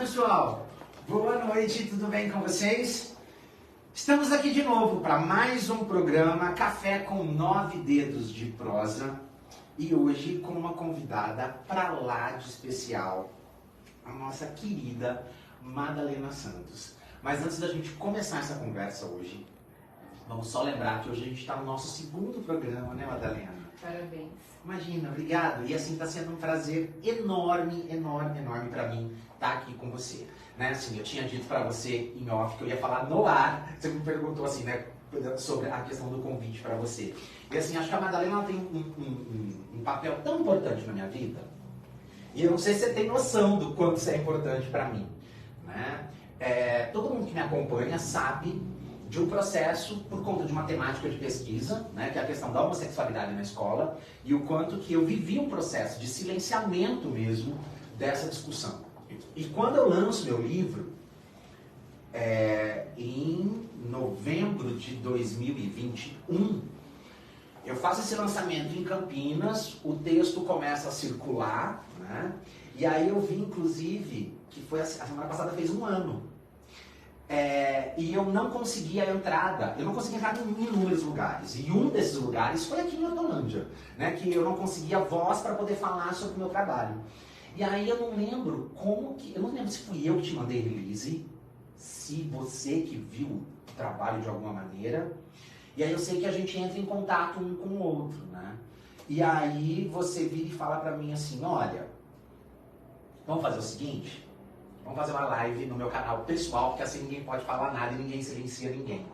pessoal, boa noite, tudo bem com vocês? Estamos aqui de novo para mais um programa Café com 9 Dedos de Prosa e hoje com uma convidada para lá de especial, a nossa querida Madalena Santos. Mas antes da gente começar essa conversa hoje, vamos só lembrar que hoje a gente está no nosso segundo programa, né, Madalena? Parabéns. Imagina, obrigado. E assim, está sendo um prazer enorme para mim estar aqui com você. Né? Assim, eu tinha dito para você em off que eu ia falar no ar. Você me perguntou assim, né, sobre a questão do convite para você. E assim, acho que a Madalena ela tem um papel tão importante na minha vida. E eu não sei se você tem noção do quanto isso é importante para mim. Né? Todo mundo que me acompanha sabe de um processo por conta de uma temática de pesquisa, né, que é a questão da homossexualidade na escola, e o quanto que eu vivi um processo de silenciamento mesmo dessa discussão. E quando eu lanço meu livro, em novembro de 2021, eu faço esse lançamento em Campinas, o texto começa a circular, né, e aí eu vi, inclusive, que foi a semana passada fez um ano. E eu não conseguia a entrada, eu não conseguia entrar em inúmeros lugares. E um desses lugares foi aqui em Hortolândia, né, que eu não conseguia voz para poder falar sobre o meu trabalho. E aí eu não lembro eu não lembro se fui eu que te mandei release, se você que viu o trabalho de alguma maneira. E aí eu sei que a gente entra em contato um com o outro, né? E aí você vira e fala para mim assim, olha, vamos fazer o seguinte... Vamos fazer uma live no meu canal pessoal, porque assim ninguém pode falar nada e ninguém silencia ninguém.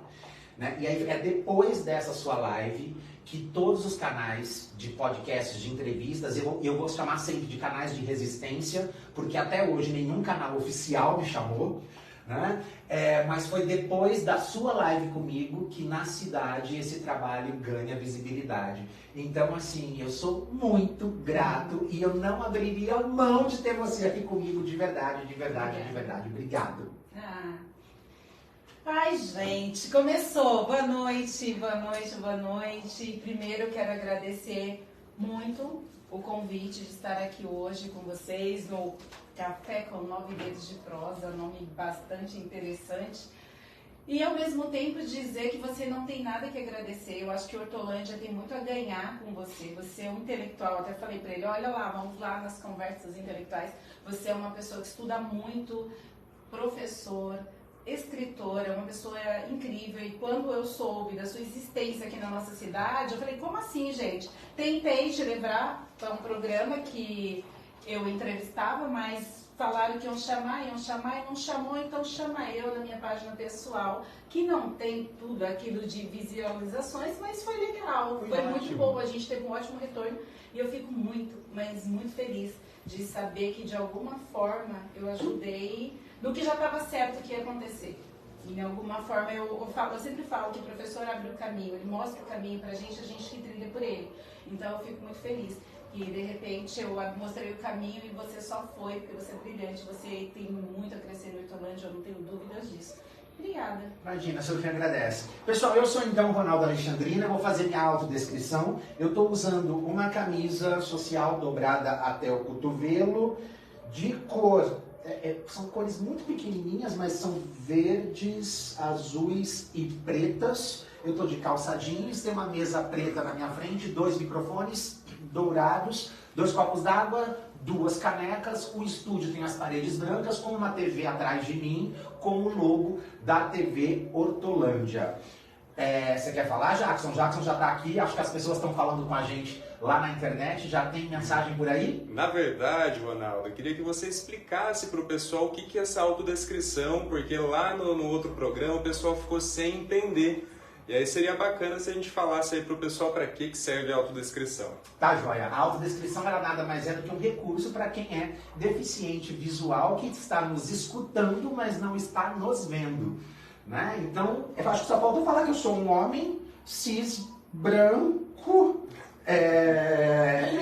Né? E aí é depois dessa sua live que todos os canais de podcasts, de entrevistas, eu vou chamar sempre de canais de resistência, porque até hoje nenhum canal oficial me chamou. Né? Mas foi depois da sua live comigo que na cidade esse trabalho ganha visibilidade. Então, assim, eu sou muito grato e eu não abriria mão de ter você aqui comigo de verdade, de verdade, de verdade. Obrigado. Ai, gente, começou. Boa noite, boa noite, boa noite. Primeiro eu quero agradecer muito o convite de estar aqui hoje com vocês no Café com 9 Dedos de Prosa, nome bastante interessante. E ao mesmo tempo dizer que você não tem nada que agradecer. Eu acho que Hortolândia tem muito a ganhar com você. Você é um intelectual, até falei para ele, olha lá, vamos lá nas conversas intelectuais. Você é uma pessoa que estuda muito, professor, escritor, é uma pessoa incrível. E quando eu soube da sua existência aqui na nossa cidade, eu falei, como assim, gente? Tentei te levar para um programa que eu entrevistava, mas falaram que iam chamar e não chamou, então chama eu na minha página pessoal, que não tem tudo aquilo de visualizações, mas foi legal, foi muito bom, a gente teve um ótimo retorno e eu fico muito, mas muito feliz de saber que de alguma forma eu ajudei no que já estava certo que ia acontecer. De alguma forma eu sempre falo que o professor abre o caminho, ele mostra o caminho pra gente que trilha por ele. Então eu fico muito feliz. E de repente eu mostrei o caminho e você só foi, porque você é brilhante, você tem muito a crescer no Hortolândia, eu não tenho dúvidas disso. Obrigada. Imagina, você que agradece. Pessoal, eu sou então Ronaldo Alexandrina, vou fazer minha autodescrição. Eu estou usando uma camisa social dobrada até o cotovelo, de cor, são cores muito pequenininhas, mas são verdes, azuis e pretas. Eu estou de calça jeans, tem uma mesa preta na minha frente, 2 microfones dourados, 2 copos d'água, 2 canecas, o estúdio tem as paredes brancas, com uma TV atrás de mim, com o logo da TV Hortolândia. Você quer falar, Jackson? Jackson já está aqui, acho que as pessoas estão falando com a gente lá na internet, já tem mensagem por aí? Na verdade, Ronaldo, eu queria que você explicasse para o pessoal o que é essa autodescrição, porque lá no outro programa o pessoal ficou sem entender. E aí seria bacana se a gente falasse aí pro pessoal para que serve a autodescrição. Tá, joia. A autodescrição era nada mais do que um recurso para quem é deficiente visual, que está nos escutando, mas não está nos vendo. Né? Então, eu acho que só falta falar que eu sou um homem cis, branco,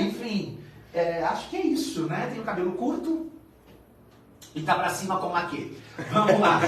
enfim, acho que é isso, né? Tenho cabelo curto e tá pra cima como aqui. Vamos lá.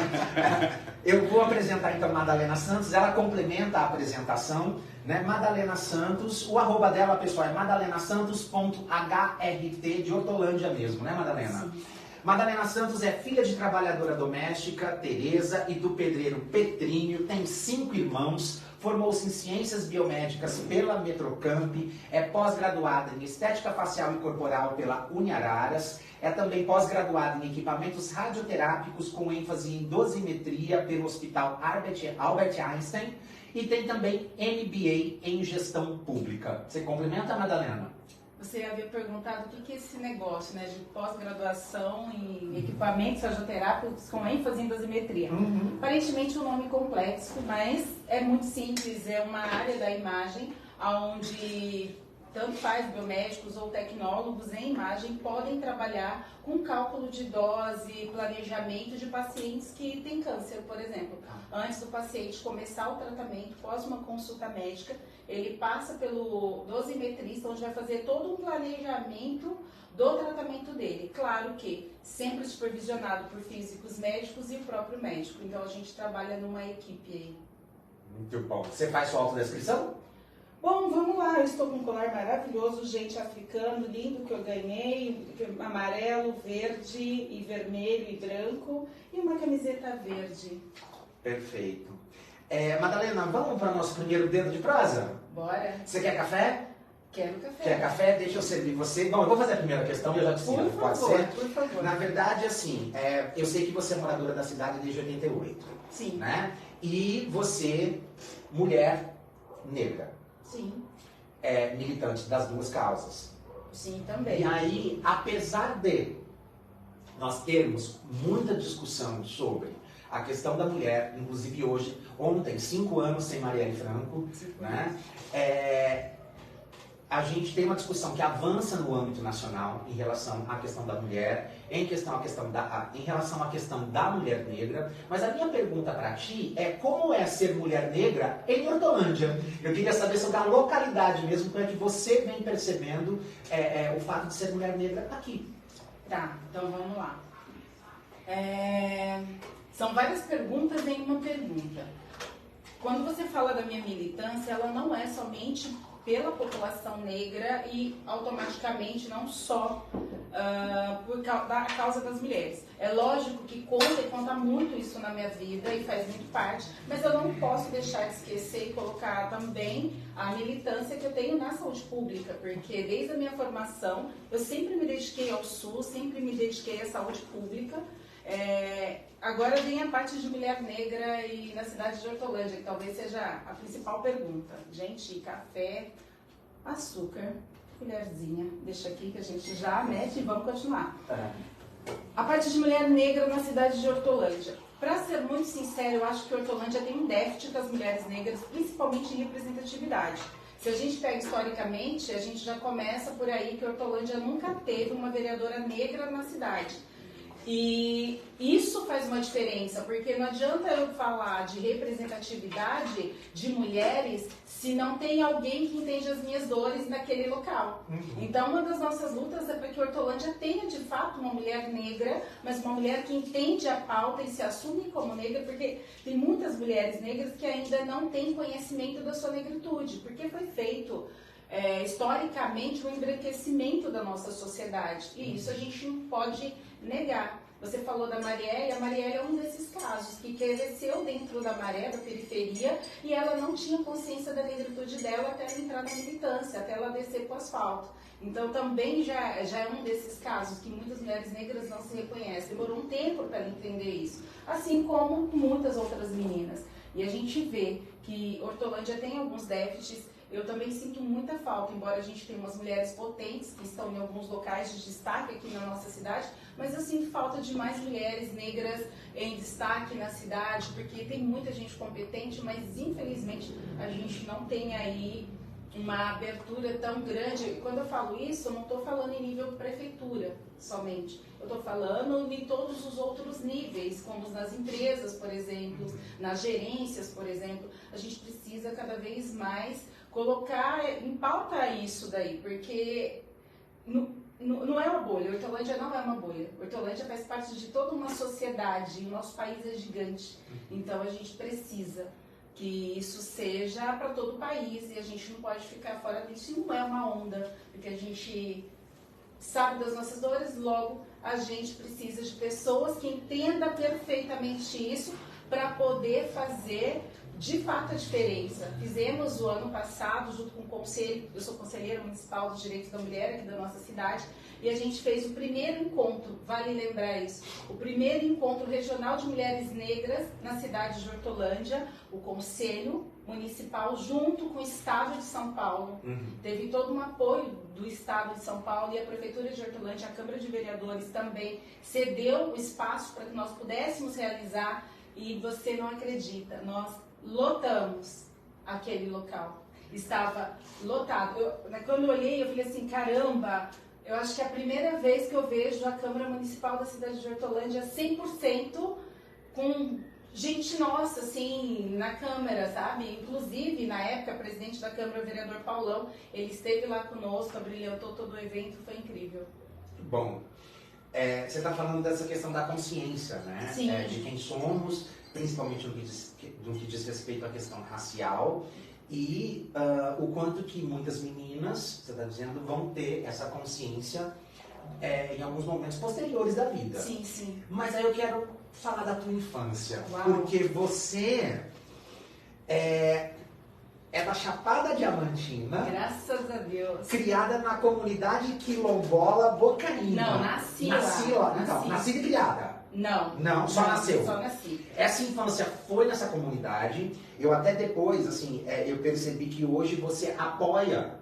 Eu vou apresentar então Madalena Santos, ela complementa a apresentação, né? Madalena Santos, o arroba dela, pessoal, é madalenasantos.hrt, de Hortolândia mesmo, né, Madalena? Sim. Madalena Santos é filha de trabalhadora doméstica, Tereza, e do pedreiro Petrínio, tem 5 irmãos, formou-se em Ciências Biomédicas pela Metrocamp, é pós-graduada em Estética Facial e Corporal pela Uniararas, é também pós-graduada em Equipamentos Radioterápicos com ênfase em dosimetria pelo Hospital Albert Einstein e tem também MBA em Gestão Pública. Você complementa, Madalena? Você havia perguntado o que é esse negócio, né, de pós-graduação em equipamentos radioterápicos com ênfase em dosimetria. Aparentemente um nome complexo, mas é muito simples, é uma área da imagem onde tanto faz biomédicos ou tecnólogos em imagem podem trabalhar com cálculo de dose, planejamento de pacientes que têm câncer, por exemplo. Antes do paciente começar o tratamento, após uma consulta médica, ele passa pelo dosimetrista, onde vai fazer todo um planejamento do tratamento dele. Claro que sempre supervisionado por físicos médicos e o próprio médico. Então a gente trabalha numa equipe aí. Muito bom. Você faz sua autodescrição? Bom, vamos lá. Eu estou com um colar maravilhoso, gente, africano, lindo, que eu ganhei, amarelo, verde e vermelho e branco, e uma camiseta verde. Perfeito. Madalena, vamos para o nosso primeiro dedo de prosa? Bora. Você quer café? Quero café. Quer café? Deixa eu servir você. Bom, eu vou fazer a primeira questão e eu já te ensino. Pode ser? Por favor. Na verdade, assim, eu sei que você é moradora da cidade desde 88. Sim. Né? E você, mulher negra. Sim. É militante das duas causas. Sim, também. E aí, apesar de nós termos muita discussão sobre a questão da mulher, inclusive hoje, ontem, 5 anos sem Marielle Franco, né? A gente tem uma discussão que avança no âmbito nacional em relação à questão da mulher, em relação à questão da mulher negra. Mas a minha pergunta para ti é como é ser mulher negra em Hortolândia? Eu queria saber sobre a localidade mesmo, como é que você vem percebendo o fato de ser mulher negra aqui. Tá, então vamos lá. São várias perguntas em uma pergunta. Quando você fala da minha militância, ela não é somente pela população negra e automaticamente não só por causa das mulheres. É lógico que conta muito isso na minha vida e faz muito parte, mas eu não posso deixar de esquecer e colocar também a militância que eu tenho na saúde pública, porque desde a minha formação eu sempre me dediquei ao SUS, sempre me dediquei à saúde pública. Agora vem a parte de mulher negra e na cidade de Hortolândia, que talvez seja a principal pergunta. Gente, café, açúcar, colherzinha, deixa aqui que a gente já mete e vamos continuar. A parte de mulher negra na cidade de Hortolândia. Para ser muito sincero, eu acho que Hortolândia tem um déficit das mulheres negras, principalmente em representatividade. Se a gente pega historicamente, a gente já começa por aí que Hortolândia nunca teve uma vereadora negra na cidade. E isso faz uma diferença, porque não adianta eu falar de representatividade de mulheres se não tem alguém que entende as minhas dores naquele local. Então, uma das nossas lutas é para que Hortolândia tenha, de fato, uma mulher negra, mas uma mulher que entende a pauta e se assume como negra, porque tem muitas mulheres negras que ainda não têm conhecimento da sua negritude, porque foi feito historicamente um embranquecimento da nossa sociedade, e isso a gente não pode negar. Você falou da Marielle, a Marielle é um desses casos, que cresceu dentro da maré, da periferia, e ela não tinha consciência da negritude dela até ela entrar na militância, até ela descer para o asfalto. Então também já é um desses casos que muitas mulheres negras não se reconhecem. Demorou um tempo para ela entender isso, assim como muitas outras meninas. E a gente vê que Hortolândia tem alguns déficits. Eu também sinto muita falta, embora a gente tenha umas mulheres potentes que estão em alguns locais de destaque aqui na nossa cidade, mas eu sinto falta de mais mulheres negras em destaque na cidade, porque tem muita gente competente, mas infelizmente a gente não tem aí uma abertura tão grande. E quando eu falo isso, eu não estou falando em nível prefeitura somente. Eu estou falando em todos os outros níveis, como nas empresas, por exemplo, nas gerências, por exemplo. A gente precisa cada vez mais colocar em pauta isso daí, porque não é uma bolha. Hortolândia não é uma bolha. Hortolândia faz parte de toda uma sociedade, e o nosso país é gigante. Então a gente precisa que isso seja para todo o país, e a gente não pode ficar fora disso, e não é uma onda, porque a gente sabe das nossas dores, logo a gente precisa de pessoas que entendam perfeitamente isso para poder fazer de fato a diferença. Fizemos o ano passado, junto com o conselho, eu sou conselheira municipal dos direitos da mulher aqui da nossa cidade, e a gente fez o primeiro encontro, vale lembrar isso, o primeiro encontro regional de mulheres negras na cidade de Hortolândia, o conselho municipal junto com o estado de São Paulo. Teve todo um apoio do estado de São Paulo e a prefeitura de Hortolândia, a Câmara de Vereadores também cedeu o espaço para que nós pudéssemos realizar, e você não acredita, nós lotamos aquele local. Estava lotado. Quando eu olhei, eu falei assim, caramba, eu acho que é a primeira vez que eu vejo a Câmara Municipal da cidade de Hortolândia 100% com gente nossa, assim, na Câmara, sabe? Inclusive, na época, o presidente da Câmara, o vereador Paulão, ele esteve lá conosco, abrilhantou todo o evento, foi incrível. Bom, você está falando dessa questão da consciência, né? Sim. De quem somos, principalmente no que diz respeito à questão racial, e o quanto que muitas meninas, você está dizendo, vão ter essa consciência em alguns momentos posteriores da vida. Sim, sim. Mas aí eu quero falar da tua infância. Uau. Porque você é da Chapada Diamantina. Graças a Deus. Criada na comunidade quilombola Bocaína. Não, nasci lá. Então, Nasci. nascida e criada. Não, só nasceu. Só nasci. Essa infância foi nessa comunidade. Eu até depois, assim, eu percebi que hoje você apoia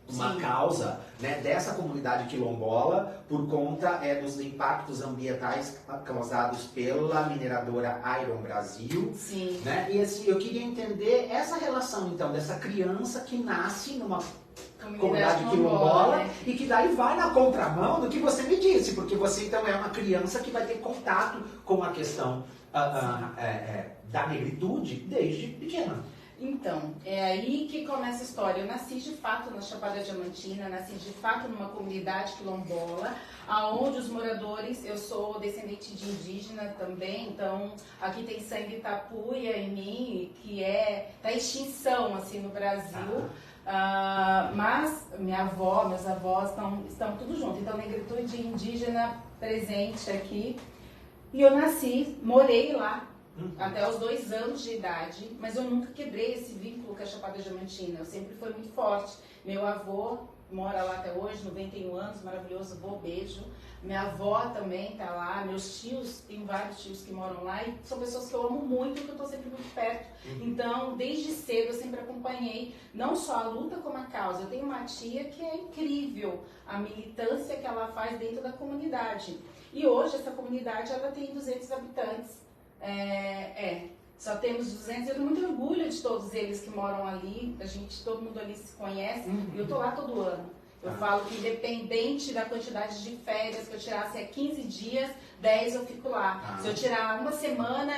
uma Sim. causa, né, dessa comunidade quilombola por conta dos impactos ambientais causados pela mineradora Iron Brasil. Sim. Né? E assim, eu queria entender essa relação, então, dessa criança que nasce numa comunidade quilombola, né? e que daí vai na contramão do que você me disse, porque você então é uma criança que vai ter contato com a questão da negritude desde pequena. Então, é aí que começa a história. Eu nasci de fato na Chapada Diamantina, nasci de fato numa comunidade quilombola, aonde os moradores, eu sou descendente de indígena também, então aqui tem sangue tapuia em mim, que é da extinção assim no Brasil. Mas minha avó, meus avós estão tudo junto, então negritude indígena presente aqui. E eu nasci, morei lá até os 2 anos de idade, mas eu nunca quebrei esse vínculo com a Chapada Diamantina, eu sempre fui muito forte. Meu avô mora lá até hoje, 91 anos, maravilhoso, vô, beijo. Minha avó também tá lá, meus tios, tenho vários tios que moram lá e são pessoas que eu amo muito e que eu tô sempre muito perto. Então, desde cedo eu sempre acompanhei não só a luta como a causa. Eu tenho uma tia que é incrível, a militância que ela faz dentro da comunidade. E hoje essa comunidade ela tem 200 habitantes. Só temos 200, eu tenho muito orgulho de todos eles que moram ali, todo mundo ali se conhece, e eu tô lá todo ano. Eu falo que independente da quantidade de férias que eu tirasse 15 dias, 10 eu fico lá. Se eu tirar uma semana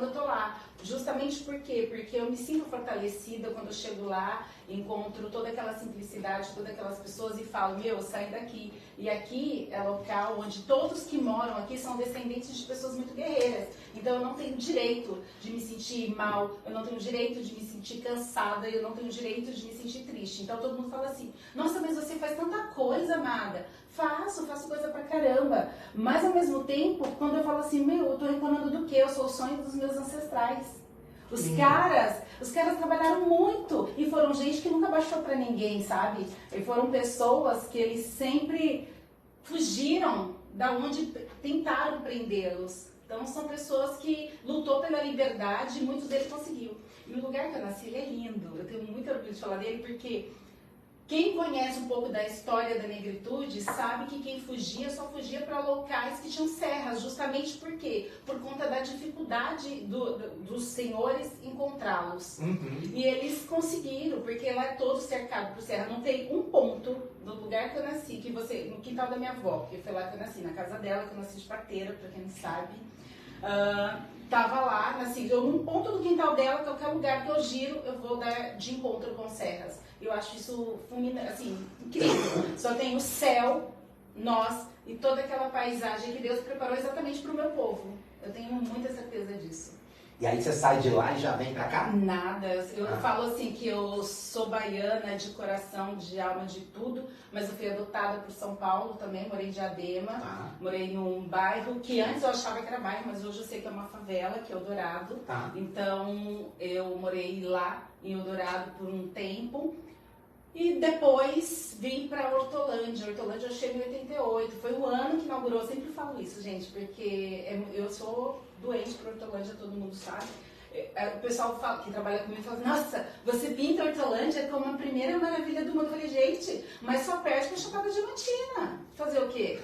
eu tô lá. Justamente por quê? Porque eu me sinto fortalecida quando eu chego lá, encontro toda aquela simplicidade, todas aquelas pessoas e falo, meu, saí daqui. E aqui é local onde todos que moram aqui são descendentes de pessoas muito guerreiras. Então eu não tenho direito de me sentir mal, eu não tenho direito de me sentir cansada, eu não tenho direito de me sentir triste. Então todo mundo fala assim, nossa, mas você faz tanta coisa, amada. Faço coisa pra caramba. Mas ao mesmo tempo, quando eu falo assim, meu, eu tô reclamando do quê? Eu sou o sonho dos meus ancestrais. Os caras trabalharam muito e foram gente que nunca baixou pra ninguém, sabe? E foram pessoas que eles sempre fugiram da onde tentaram prendê-los. Então são pessoas que lutou pela liberdade e muitos deles conseguiu. E o lugar que eu nasci, ele é lindo. Eu tenho muito orgulho de falar dele porque quem conhece um pouco da história da negritude sabe que quem fugia só fugia para locais que tinham serras, justamente por quê? Por conta da dificuldade dos senhores encontrá-los. E eles conseguiram, porque lá é todo cercado por serra. Não tem um ponto do lugar que eu nasci, no quintal da minha avó, que foi lá que eu nasci, na casa dela, que eu nasci de parteira, para quem não sabe. Tava lá, nasci, num ponto do quintal dela, qualquer lugar que eu giro, eu vou dar de encontro com serras. Eu acho isso assim, incrível. Só tem o céu, nós e toda aquela paisagem que Deus preparou exatamente para o meu povo. Eu tenho muita certeza disso. E aí você sai de lá e já vem pra cá? Nada, eu falo assim que eu sou baiana de coração, de alma, de tudo, mas eu fui adotada por São Paulo também, morei em Diadema, morei num bairro que antes eu achava que era bairro, mas hoje eu sei que é uma favela, que é Eldorado. Então eu morei lá em Eldorado por um tempo. E depois vim para Hortolândia. Hortolândia eu cheguei em 88. Foi o ano que inaugurou. Eu sempre falo isso, gente, porque eu sou doente por Hortolândia, todo mundo sabe. O pessoal que trabalha comigo fala, nossa, você pinta Hortolândia como a primeira maravilha do mundo. Eu falei, gente, mas só perde pra Chapada Diamantina. Fazer o quê?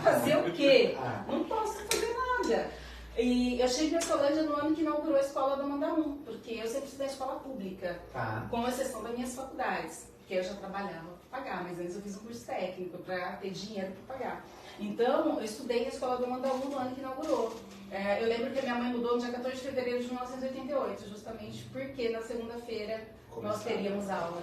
Fazer o quê? Não posso fazer nada. E eu cheguei em Hortolândia no ano que inaugurou a escola do Mandaum, porque eu sempre estudei escola pública, com exceção das minhas faculdades, que eu já trabalhava para pagar, mas antes eu fiz um curso técnico para ter dinheiro para pagar. Então, eu estudei na escola do Mandaum no ano que inaugurou. Eu lembro que a minha mãe mudou no dia 14 de fevereiro de 1988, justamente porque na segunda-feira nós teríamos aula.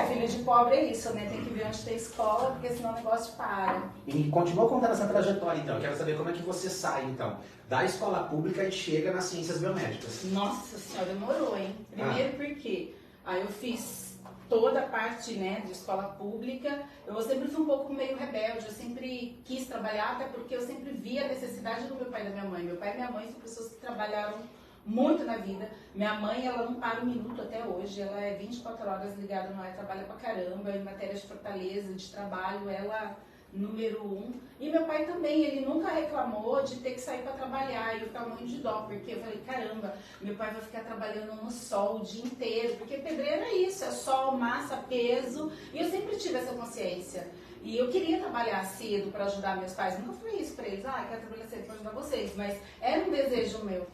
Filho de pobre é isso, né? Tem que ver onde tem escola, porque senão o negócio para. E continua contando essa trajetória, então. Eu quero saber como é que você sai, então, da escola pública e chega nas ciências biomédicas. Nossa senhora, demorou, hein? Primeiro porque eu fiz toda a parte, né, de escola pública. Eu sempre fui um pouco meio rebelde, eu sempre quis trabalhar, até porque eu sempre via a necessidade do meu pai e da minha mãe. Meu pai e minha mãe são pessoas que trabalharam muito na vida. Minha mãe, ela não para um minuto até hoje, ela é 24 horas ligada no ar, trabalha pra caramba, em matéria de fortaleza, de trabalho, ela número 1. E meu pai também, ele nunca reclamou de ter que sair para trabalhar, e eu ficava muito de dó, porque eu falei, caramba, meu pai vai ficar trabalhando no sol o dia inteiro, porque pedreiro é isso, é sol, massa, peso, e eu sempre tive essa consciência. E eu queria trabalhar cedo para ajudar meus pais, nunca falei isso para eles, quero trabalhar cedo para ajudar vocês, mas era um desejo meu.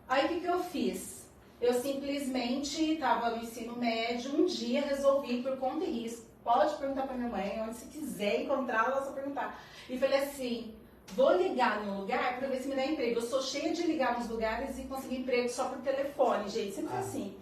Aí o que eu fiz? Eu simplesmente estava no ensino médio, um dia resolvi por conta e risco. Pode perguntar para minha mãe, onde você quiser encontrá-la, é só perguntar. E falei assim, vou ligar num lugar para ver se me dá emprego. Eu sou cheia de ligar nos lugares e conseguir emprego só por telefone, gente, sempre foi assim.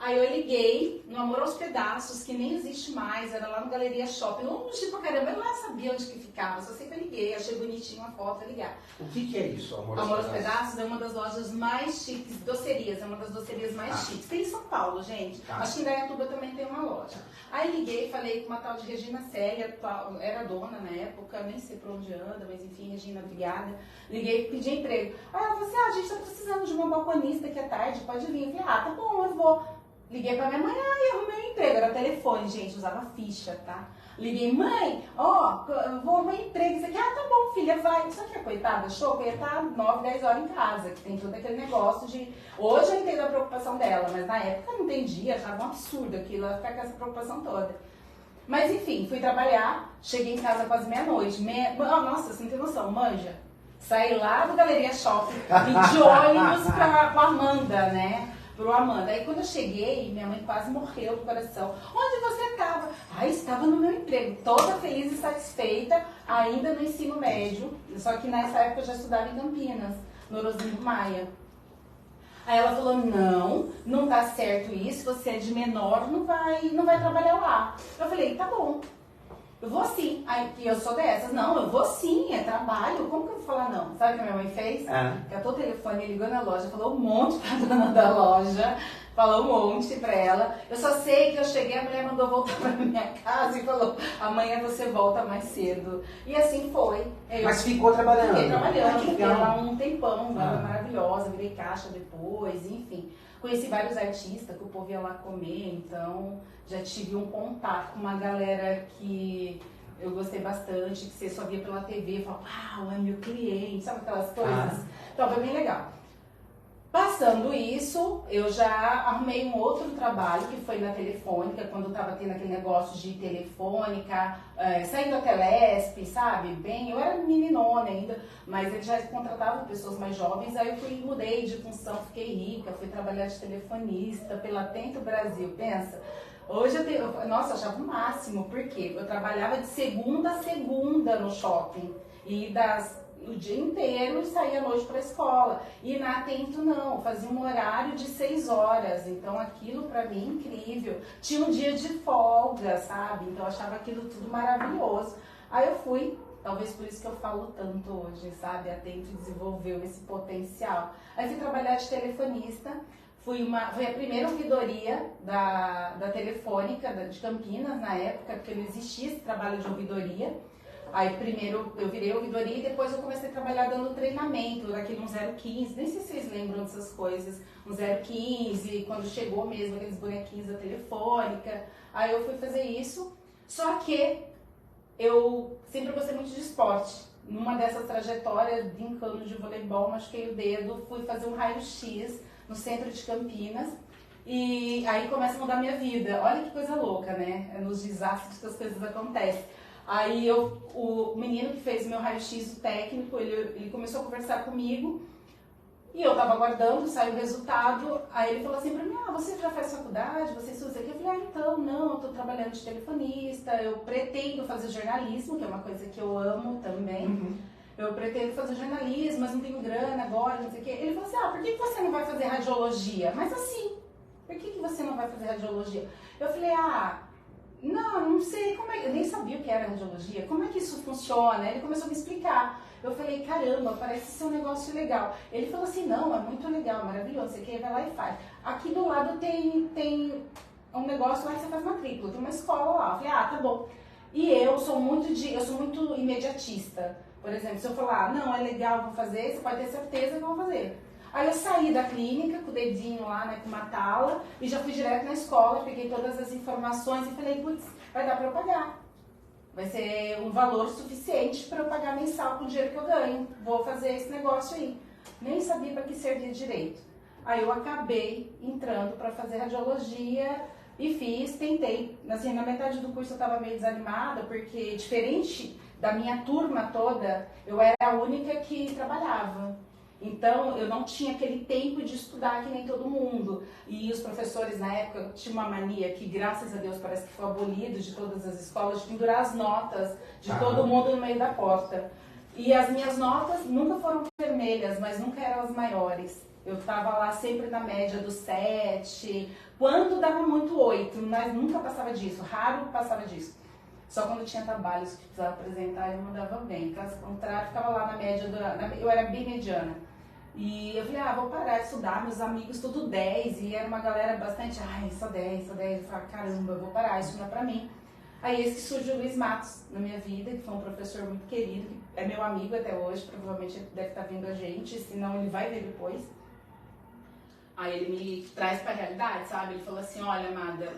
Aí eu liguei no Amor aos Pedaços, que nem existe mais, era lá no Galeria Shopping, longe pra caramba, eu lá sabia onde que ficava, só sei que eu liguei, achei bonitinho a foto, ligar. O que é isso, Amor aos Pedaços? É uma das lojas mais chiques, docerias, é uma das docerias mais chiques. Tem em São Paulo, gente, acho que em Indaiatuba também tem uma loja. Aí liguei, falei com uma tal de Regina Célia, era dona na época, nem sei por onde anda, mas enfim, Regina, obrigada. Liguei, pedi emprego. Aí ela falou assim, a gente tá precisando de uma balconista aqui à tarde, pode vir. Eu falei, tá bom, eu vou. Liguei pra minha mãe, eu arrumei um emprego, era telefone, gente, usava ficha, tá? Liguei, mãe, eu vou arrumar emprego, isso aqui, tá bom, filha, vai. Só que a coitada achou que eu ia estar 9, 10 horas em casa, que tem todo aquele negócio de... Hoje eu entendo a preocupação dela, mas na época eu não entendia, achava um absurdo aquilo, ela ficar com essa preocupação toda. Mas enfim, fui trabalhar, cheguei em casa quase meia-noite, nossa, você não tem noção, manja. Saí lá do Galeria Shopping, vim de ônibus com a Amanda, né? Pro Amanda. Aí quando eu cheguei, minha mãe quase morreu do coração. Onde você estava? Estava no meu emprego, toda feliz e satisfeita, ainda no ensino médio. Só que nessa época eu já estudava em Campinas, no Orosino Maia. Aí ela falou, não tá certo isso, você é de menor, não vai trabalhar lá. Eu falei, tá bom. Eu vou sim. Aí eu sou dessas. Não, eu vou sim, é trabalho. Como que eu vou falar não? Sabe o que a minha mãe fez? Catou o telefone, ligou na loja, falou um monte pra dona da loja. Falou um monte pra ela. Eu só sei que eu cheguei, a mulher mandou voltar pra minha casa e falou, amanhã você volta mais cedo. E assim foi. Mas ficou trabalhando? Fiquei trabalhando, fiquei lá um tempão, maravilhosa, virei caixa depois, enfim. Conheci vários artistas que o povo ia lá comer, então já tive um contato com uma galera que eu gostei bastante, que você só via pela TV e falava, uau, é meu cliente, sabe aquelas coisas? Então foi bem legal. Passando isso, eu já arrumei um outro trabalho, que foi na Telefônica, quando eu estava tendo aquele negócio de telefônica, saindo da Telesp, sabe? Eu era meninona ainda, mas eles já contratavam pessoas mais jovens, aí eu mudei de função, fiquei rica, fui trabalhar de telefonista pela Atento Brasil, pensa? Hoje eu achava o máximo, porque eu trabalhava de segunda a segunda no shopping, e o dia inteiro e saía à noite para a escola. E na Atento não, fazia um horário de 6 horas, então aquilo para mim incrível. Tinha um dia de folga, sabe? Então eu achava aquilo tudo maravilhoso. Aí eu fui Talvez por isso que eu falo tanto hoje, sabe? A Tento desenvolveu esse potencial. Aí fui trabalhar de telefonista, foi a primeira ouvidoria da Telefônica, de Campinas, na época, porque não existia esse trabalho de ouvidoria. Aí primeiro eu virei ouvidoria e depois eu comecei a trabalhar dando treinamento, daquele 015, nem sei se vocês lembram dessas coisas, 015, quando chegou mesmo aqueles bonequinhos da Telefônica. Aí eu fui fazer isso, só que eu sempre gostei muito de esporte. Numa dessas trajetórias, brincando de voleibol, machuquei o dedo, fui fazer um raio-x no centro de Campinas. E aí começa a mudar a minha vida. Olha que coisa louca, né? É nos desastres que as coisas acontecem. Aí o menino que fez meu raio-x, o técnico, ele começou a conversar comigo. E eu tava aguardando, saiu o resultado. Aí ele falou assim pra mim, você já faz faculdade? Você estuda aqui? Eu falei, então, não, eu tô trabalhando de telefonista. Eu pretendo fazer jornalismo, que é uma coisa que eu amo também. Uhum. Eu pretendo fazer jornalismo, mas não tenho grana agora, não sei o quê. Ele falou assim, por que você não vai fazer radiologia? Mas assim, por que você não vai fazer radiologia? Eu falei, não sei, eu nem sabia o que era radiologia, como é que isso funciona? Ele começou a me explicar. Eu falei, caramba, parece ser um negócio legal. Ele falou assim, não, é muito legal, maravilhoso, você quer, vai lá e faz. Aqui do lado tem um negócio lá que você faz matrícula, tem uma escola lá. Eu falei, tá bom. E eu sou muito imediatista. Por exemplo, se eu falar, não, é legal, vou fazer, você pode ter certeza que eu vou fazer. Aí eu saí da clínica com o dedinho lá, né, com uma tala, e já fui direto na escola, peguei todas as informações e falei, putz, vai dar pra eu pagar. Vai ser um valor suficiente para eu pagar mensal com o dinheiro que eu ganho. Vou fazer esse negócio aí. Nem sabia para que servia direito. Aí eu acabei entrando para fazer radiologia e tentei. Assim, na metade do curso eu estava meio desanimada, porque diferente da minha turma toda, eu era a única que trabalhava. Então, eu não tinha aquele tempo de estudar que nem todo mundo. E os professores, na época, tinham uma mania que, graças a Deus, parece que foi abolido de todas as escolas, de pendurar as notas de todo mundo no meio da porta. E as minhas notas nunca foram vermelhas, mas nunca eram as maiores. Eu estava lá sempre na média do 7, quando dava muito 8, mas nunca passava disso, raro passava disso. Só quando tinha trabalhos que precisava apresentar, eu mandava bem. Caso contrário, ficava lá na média, eu era bem mediana. E eu falei, vou parar de estudar, meus amigos tudo 10, e era uma galera bastante, só 10. Eu falei, caramba, eu vou parar, isso não é pra mim. Aí esse que surgiu o Luiz Matos na minha vida, que foi um professor muito querido, que é meu amigo até hoje, provavelmente ele deve estar vendo a gente, senão ele vai ver depois. Aí ele me traz pra realidade, sabe? Ele falou assim, olha, amada,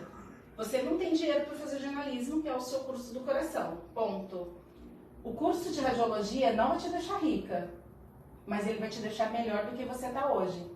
você não tem dinheiro para fazer jornalismo, que é o seu curso do coração, ponto. O curso de radiologia não vai te deixar rica, mas ele vai te deixar melhor do que você está hoje.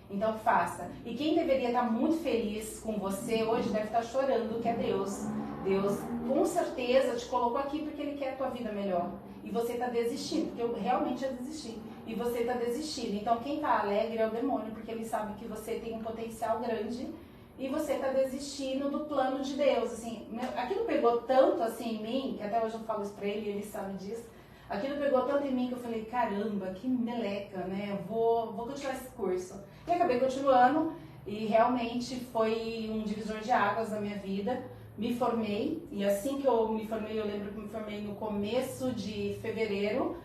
Então faça. E quem deveria estar muito feliz com você hoje deve estar chorando, que é Deus. Deus com certeza te colocou aqui porque Ele quer a tua vida melhor. E você está desistindo, porque eu realmente ia desistir. E você está desistindo. Então quem está alegre é o demônio, porque ele sabe que você tem um potencial grande e você está desistindo do plano de Deus. Assim, aquilo pegou tanto assim em mim, que até hoje eu falo isso para ele e ele sabe disso. Aquilo pegou tanto em mim que eu falei, caramba, que meleca, né? Vou continuar esse curso. E acabei continuando e realmente foi um divisor de águas na minha vida. Me formei e assim que eu me formei, eu lembro que me formei no começo de fevereiro.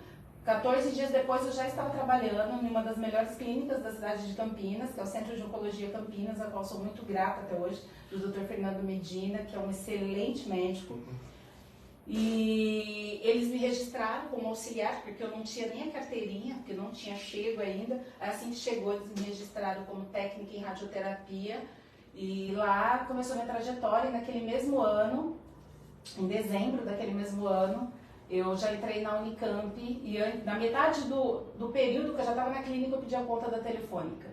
14 dias depois eu já estava trabalhando em uma das melhores clínicas da cidade de Campinas, que é o Centro de Oncologia Campinas, a qual sou muito grata até hoje, do Dr. Fernando Medina, que é um excelente médico. E eles me registraram como auxiliar, porque eu não tinha nem a carteirinha, porque não tinha chego ainda. Assim que chegou, eles me registraram como técnica em radioterapia. E lá começou a minha trajetória. E naquele mesmo ano, em dezembro daquele mesmo ano, eu já entrei na Unicamp. E na metade do período que eu já estava na clínica, eu pedi a conta da Telefônica.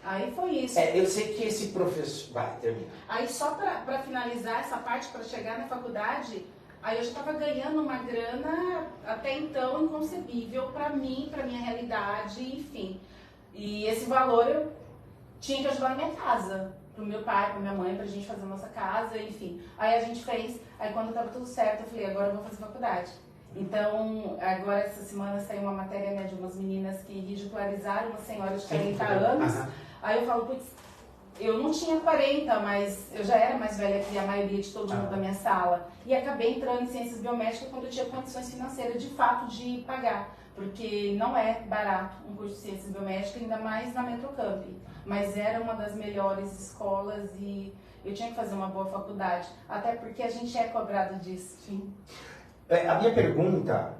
Aí foi isso. Eu sei que esse professor... Vai, termina. Aí só para finalizar essa parte, para chegar na faculdade... Aí eu já estava ganhando uma grana até então inconcebível para mim, para minha realidade, enfim. E esse valor eu tinha que ajudar na minha casa, pro meu pai, pra minha mãe, pra gente fazer a nossa casa, enfim. Aí a gente fez, aí quando estava tudo certo, eu falei, agora eu vou fazer faculdade. Então, agora essa semana saiu uma matéria, né, de umas meninas que ridicularizaram uma senhora de 40 anos. Aí eu falo, putz, eu não tinha 40, mas eu já era mais velha que a maioria de todo mundo da minha sala. E acabei entrando em ciências biomédicas quando eu tinha condições financeiras de fato de pagar. Porque não é barato um curso de ciências biomédicas, ainda mais na Metrocamp. Mas era uma das melhores escolas e eu tinha que fazer uma boa faculdade. Até porque a gente é cobrado disso. Sim. A minha pergunta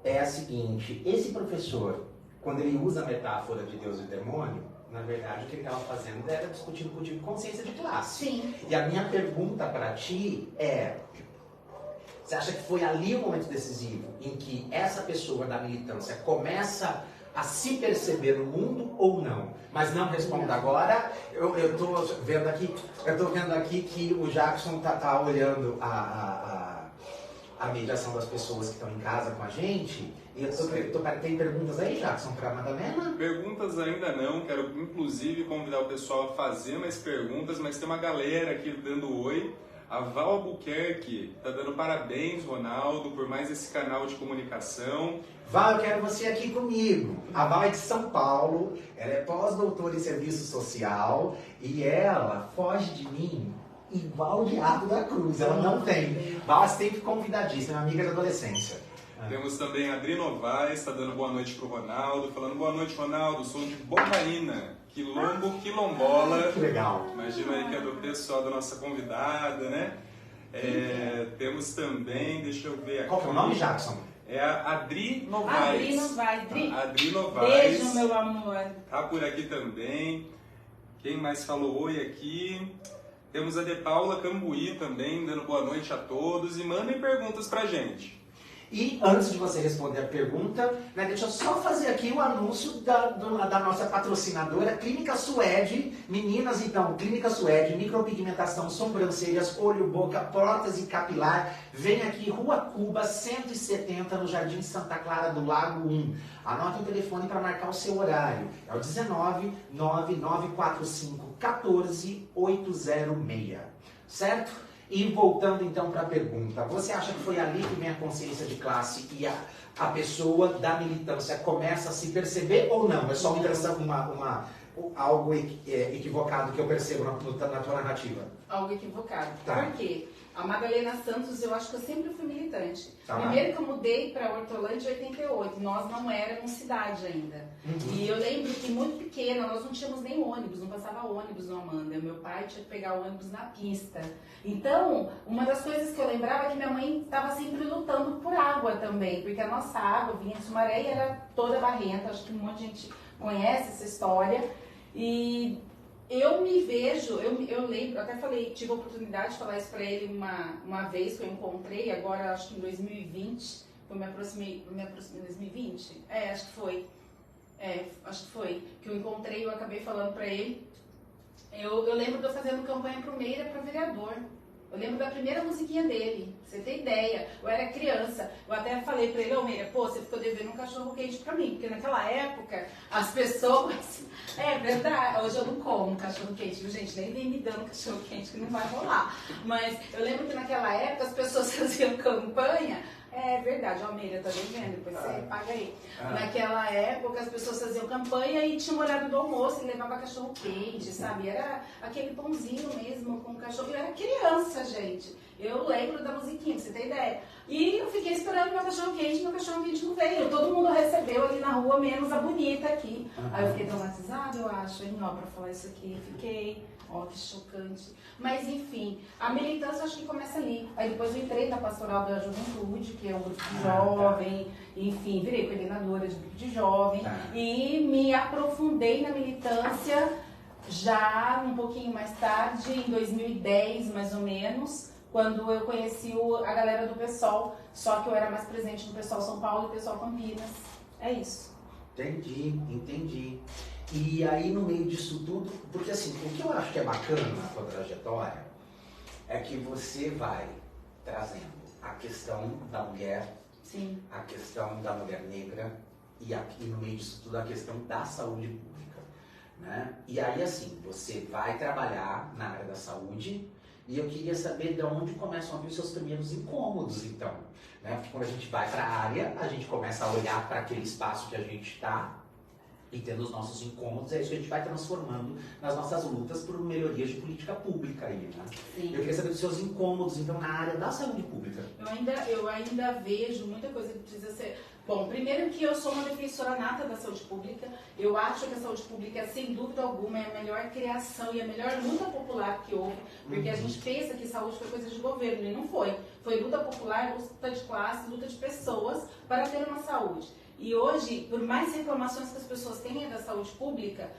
é a seguinte: esse professor, quando ele usa a metáfora de Deus e demônio, na verdade o que ele estava fazendo era discutindo contigo consciência de classe. Sim. E a minha pergunta para ti é: você acha que foi ali o momento decisivo em que essa pessoa da militância começa a se perceber no mundo ou não? Mas não responda agora. Eu tô vendo aqui que o Jackson tá olhando a mediação das pessoas que estão em casa com a gente. E tem perguntas aí, Jackson, para a Madalena? Perguntas ainda não. Quero inclusive convidar o pessoal a fazer mais perguntas, mas tem uma galera aqui dando oi. A Val Albuquerque está dando parabéns, Ronaldo, por mais esse canal de comunicação. Val, eu quero você aqui comigo. A Val é de São Paulo, ela é pós-doutora em serviço social e ela foge de mim igual o Diabo da Cruz. Ela não tem. Val é sempre convidadíssima, amiga de adolescência. Temos também a Adri Novaes, está dando boa noite para o Ronaldo, falando boa noite, Ronaldo, sou de Bombaína, Quilombo, Quilombola. Que legal. Imagina aí que é do pessoal da nossa convidada, né? Temos também, deixa eu ver aqui. Qual que é o nome, Jackson? É a Adri Novaes. Adri Novaes. Beijo, meu amor. Tá por aqui também. Quem mais falou oi aqui? Temos a De Paula Cambuí também, dando boa noite a todos. E mandem perguntas pra gente. E antes de você responder a pergunta, né, deixa eu só fazer aqui o anúncio da nossa patrocinadora, Clínica Suede. Meninas, então, Clínica Suede, micropigmentação, sobrancelhas, olho, boca, prótese capilar. Vem aqui, Rua Cuba, 170, no Jardim Santa Clara do Lago 1. Anote o telefone para marcar o seu horário. É o 19 9945 14806. Certo? E voltando então para a pergunta, você acha que foi ali que vem a consciência de classe e a pessoa da militância começa a se perceber ou não? É só algo equivocado que eu percebo na tua narrativa? Algo equivocado. Tá. Por quê? A Madalena Santos, eu acho que eu sempre fui militante. Tá. Primeiro que eu mudei para Hortolândia em 88, nós não éramos cidade ainda. E eu lembro que muito pequena, nós não tínhamos nem ônibus, não passava ônibus no Amanda. Meu pai tinha que pegar o ônibus na pista. Então, uma das coisas que eu lembrava é que minha mãe estava sempre lutando por água também, porque a nossa água vinha de Sumaré e era toda barrenta, acho que um monte de gente conhece essa história. E eu me vejo, eu lembro, até falei, tive a oportunidade de falar isso para ele uma vez que eu encontrei, agora acho que em 2020, eu me aproximei em 2020? Acho que foi. Acho que foi. Que eu encontrei e eu acabei falando para ele. Eu lembro de eu fazendo campanha pro Meira para vereador. Eu lembro da primeira musiquinha dele, pra você ter ideia. Eu era criança, eu até falei pra ele, ô Meira, pô, você ficou devendo um cachorro quente pra mim, porque naquela época as pessoas... É verdade, hoje eu não como cachorro quente, viu, gente? Nem vem me dando cachorro quente que não vai rolar. Mas eu lembro que naquela época as pessoas faziam campanha. É verdade, ó, Meira, tá devendo, depois você paga aí. Naquela época as pessoas faziam campanha e tinha o horário do almoço e levava cachorro quente, sabe? Era aquele pãozinho mesmo com cachorro. Eu era criança, gente. Eu lembro da musiquinha, pra você ter ideia. E eu fiquei esperando meu cachorro quente não veio. Todo mundo recebeu ali na rua, menos a bonita aqui. Aí eu fiquei traumatizada, eu acho, hein, ó, pra falar isso aqui. Fiquei, ó, que chocante. Mas enfim, a militância acho que começa ali. Aí depois eu entrei na Pastoral da Juventude, que é um grupo de jovem, enfim, virei coordenadora de grupo de jovem e me aprofundei na militância já um pouquinho mais tarde, em 2010 mais ou menos, quando eu conheci a galera do PSOL, só que eu era mais presente no PSOL São Paulo e PSOL Campinas. É isso. Entendi. E aí, no meio disso tudo, porque assim, o que eu acho que é bacana na sua trajetória é que você vai trazendo a questão da mulher, sim, a questão da mulher negra e aqui no meio disso tudo a questão da saúde pública, né? E aí, assim, você vai trabalhar na área da saúde e eu queria saber de onde começam a vir os seus primeiros incômodos, então, né? Porque quando a gente vai para a área, a gente começa a olhar para aquele espaço que a gente está. E tendo os nossos incômodos, é isso que a gente vai transformando nas nossas lutas por melhorias de política pública aí, né? Sim. Eu queria saber dos seus incômodos, então, na área da saúde pública. Eu ainda vejo muita coisa que precisa ser... Bom, primeiro que eu sou uma defensora nata da saúde pública. Eu acho que a saúde pública, sem dúvida alguma, é a melhor criação e a melhor luta popular que houve. Porque a gente pensa que saúde foi coisa de governo, e não foi. Foi luta popular, luta de classe, luta de pessoas para ter uma saúde. E hoje, por mais reclamações que as pessoas tenham da saúde pública,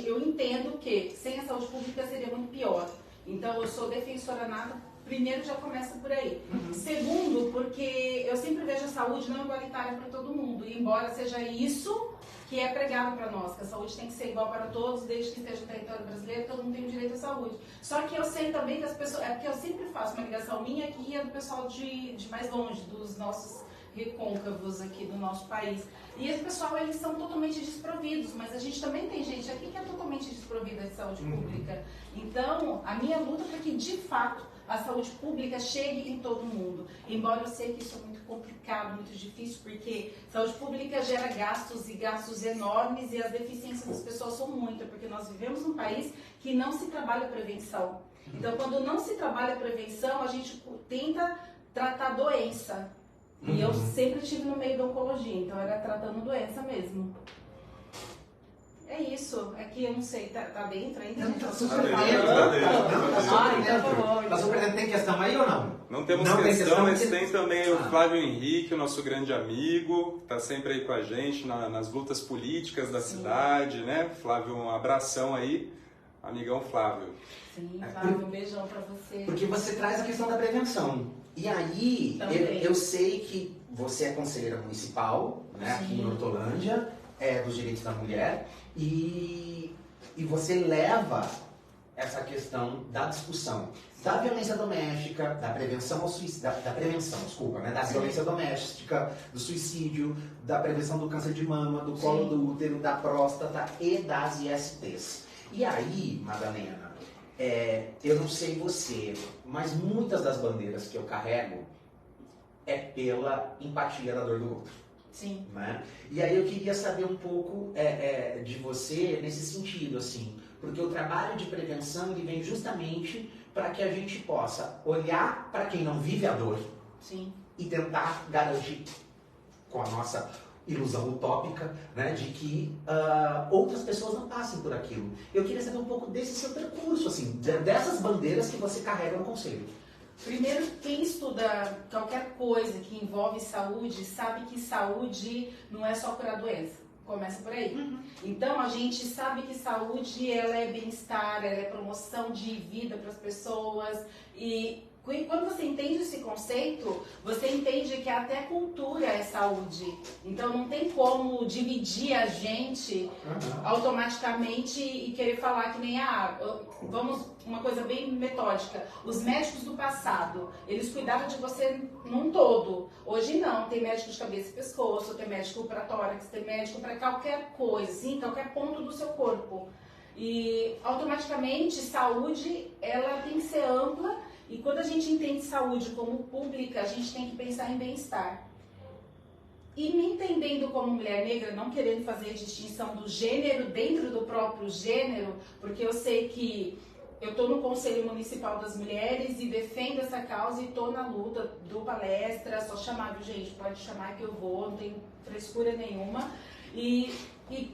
eu entendo que sem a saúde pública seria muito pior. Então, eu sou defensora nata. Primeiro, já começa por aí. Segundo, porque eu sempre vejo a saúde não igualitária para todo mundo. E embora seja isso que é pregado para nós, que a saúde tem que ser igual para todos, desde que esteja no território brasileiro, todo mundo tem o direito à saúde. Só que eu sei também que as pessoas... É porque eu sempre faço uma ligação minha aqui e é do pessoal de mais longe, dos nossos recôncavos aqui do nosso país. E esse pessoal, eles são totalmente desprovidos, mas a gente também tem gente aqui que é totalmente desprovida de saúde pública. Então, a minha luta é para que, de fato, a saúde pública chegue em todo mundo. Embora eu sei que isso é muito complicado, muito difícil, porque saúde pública gera gastos e gastos enormes e as deficiências das pessoas são muitas, porque nós vivemos num país que não se trabalha prevenção. Então, quando não se trabalha prevenção, a gente tenta tratar doença. E eu sempre estive no meio da oncologia, então era tratando doença mesmo. É isso, é que eu não sei, tá dentro ainda? Tá super dentro. Tá super dentro. Tem questão aí ou não? Não temos questão, mas tem também o Flávio Henrique, o nosso grande amigo, tá sempre aí com a gente nas lutas políticas da cidade, né? Flávio, um abração aí, amigão Flávio. Sim, Flávio, um beijão pra você. Porque você traz a questão da prevenção. E aí, eu sei que você é conselheira municipal, né, aqui em Hortolândia, dos direitos da mulher, e você leva essa questão da discussão da violência doméstica, da prevenção ao suicídio, da violência doméstica, do suicídio, da prevenção do câncer de mama, do colo do útero, da próstata e das ISTs. E aí, Madalena, eu não sei você, mas muitas das bandeiras que eu carrego é pela empatia da dor do outro. Sim. Né? E aí eu queria saber um pouco de você nesse sentido, assim, porque o trabalho de prevenção ele vem justamente para que a gente possa olhar para quem não vive a dor. Sim. E tentar garantir, com a nossa ilusão utópica, né, de que outras pessoas não passem por aquilo. Eu queria saber um pouco desse seu percurso, assim, dessas bandeiras que você carrega no conselho. Primeiro, quem estuda qualquer coisa que envolve saúde, sabe que saúde não é só curar doença. Começa por aí. Então, a gente sabe que saúde ela é bem-estar, ela é promoção de vida para as pessoas. E quando você entende esse conceito, você entende que até cultura é saúde. Então, não tem como dividir a gente automaticamente e querer falar que nem uma coisa bem metódica. Os médicos do passado, eles cuidavam de você num todo. Hoje não, tem médico de cabeça e pescoço, tem médico para tórax, tem médico para qualquer coisa, sim, qualquer ponto do seu corpo. E automaticamente, saúde, ela tem que ser ampla. E quando a gente entende saúde como pública, a gente tem que pensar em bem-estar. E me entendendo como mulher negra, não querendo fazer distinção do gênero dentro do próprio gênero, porque eu sei que eu estou no Conselho Municipal das Mulheres e defendo essa causa e estou na luta, dou palestra, só chamar, viu, gente? Pode chamar que eu vou, não tenho frescura nenhuma. E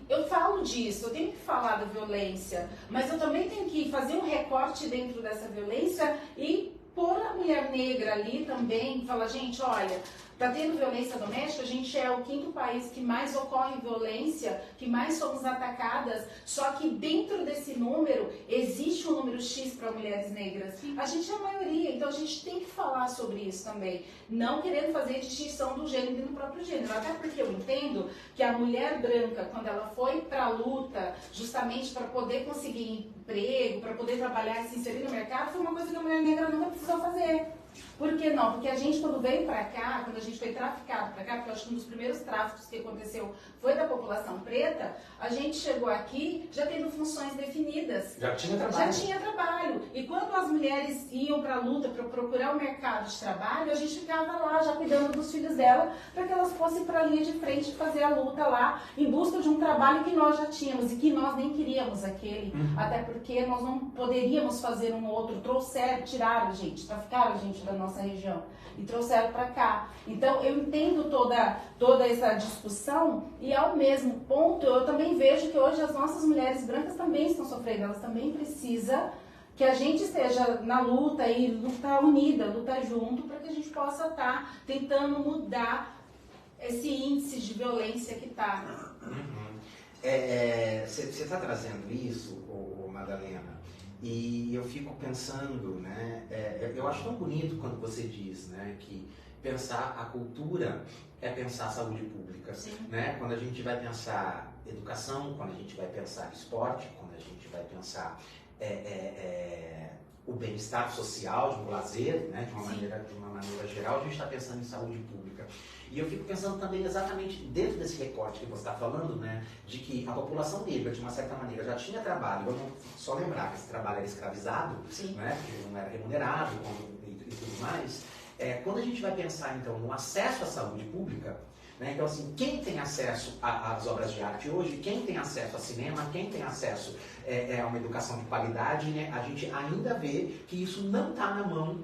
eu falo disso, eu tenho que falar da violência, mas eu também tenho que fazer um recorte dentro dessa violência e pôr a mulher negra ali também, falar, gente, olha, tá tendo violência doméstica, a gente é o 5º país que mais ocorre violência, que mais somos atacadas, só que dentro desse número existe um número X para mulheres negras. A gente é a maioria, então a gente tem que falar sobre isso também, não querendo fazer distinção do gênero e do próprio gênero, até porque eu entendo que a mulher branca, quando ela foi para a luta, justamente para poder conseguir emprego, para poder trabalhar e se inserir no mercado, foi uma coisa que a mulher negra nunca precisou fazer. Por que não? Porque a gente, quando veio pra cá, quando a gente foi traficado pra cá, porque eu acho que um dos primeiros tráficos que aconteceu foi da população preta, a gente chegou aqui já tendo funções definidas. Já tinha trabalho. Já tinha trabalho. E quando as mulheres mulheres iam para a luta para procurar o mercado de trabalho, a gente ficava lá já cuidando dos filhos dela para que elas fossem para a linha de frente fazer a luta lá em busca de um trabalho que nós já tínhamos e que nós nem queríamos aquele, até porque nós não poderíamos fazer um outro. Tiraram a gente, traficaram a gente da nossa região e trouxeram para cá. Então eu entendo toda essa discussão e ao mesmo ponto eu também vejo que hoje as nossas mulheres brancas também estão sofrendo, elas também precisam que a gente esteja na luta e lutar unida, lutar junto, para que a gente possa estar tentando mudar esse índice de violência que está. Você está trazendo isso, Madalena, e eu fico pensando, né, eu acho tão bonito quando você diz, né, que pensar a cultura é pensar a saúde pública, né? Quando a gente vai pensar educação, quando a gente vai pensar esporte, quando a gente vai pensar o bem-estar social, de um lazer, né, de uma maneira geral, a gente está pensando em saúde pública. E eu fico pensando também exatamente dentro desse recorte que você está falando, né, de que a população negra, de uma certa maneira, já tinha trabalho. Vamos só lembrar que esse trabalho era escravizado, né, porque não era remunerado e tudo mais. Quando a gente vai pensar, então, no acesso à saúde pública, né, então, assim, quem tem acesso às obras de arte hoje, quem tem acesso a cinema, quem tem acesso a uma educação de qualidade, né, a gente ainda vê que isso não está na mão,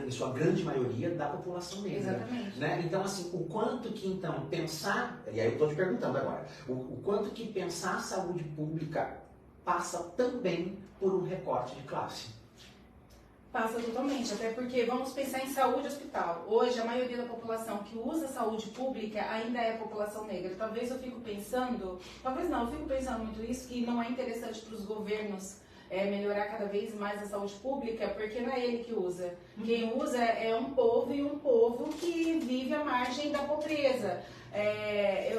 em sua grande maioria, da população negra. Exatamente. Né? Então, assim, o quanto que, então, pensar, e aí eu estou te perguntando agora, o quanto que pensar a saúde pública passa também por um recorte de classe. Passa totalmente, até porque vamos pensar em saúde hospital. Hoje, a maioria da população que usa saúde pública ainda é a população negra. Talvez eu fico pensando muito isso, que não é interessante para os governos melhorar cada vez mais a saúde pública, porque não é ele que usa. Quem usa é um povo, e um povo que vive à margem da pobreza.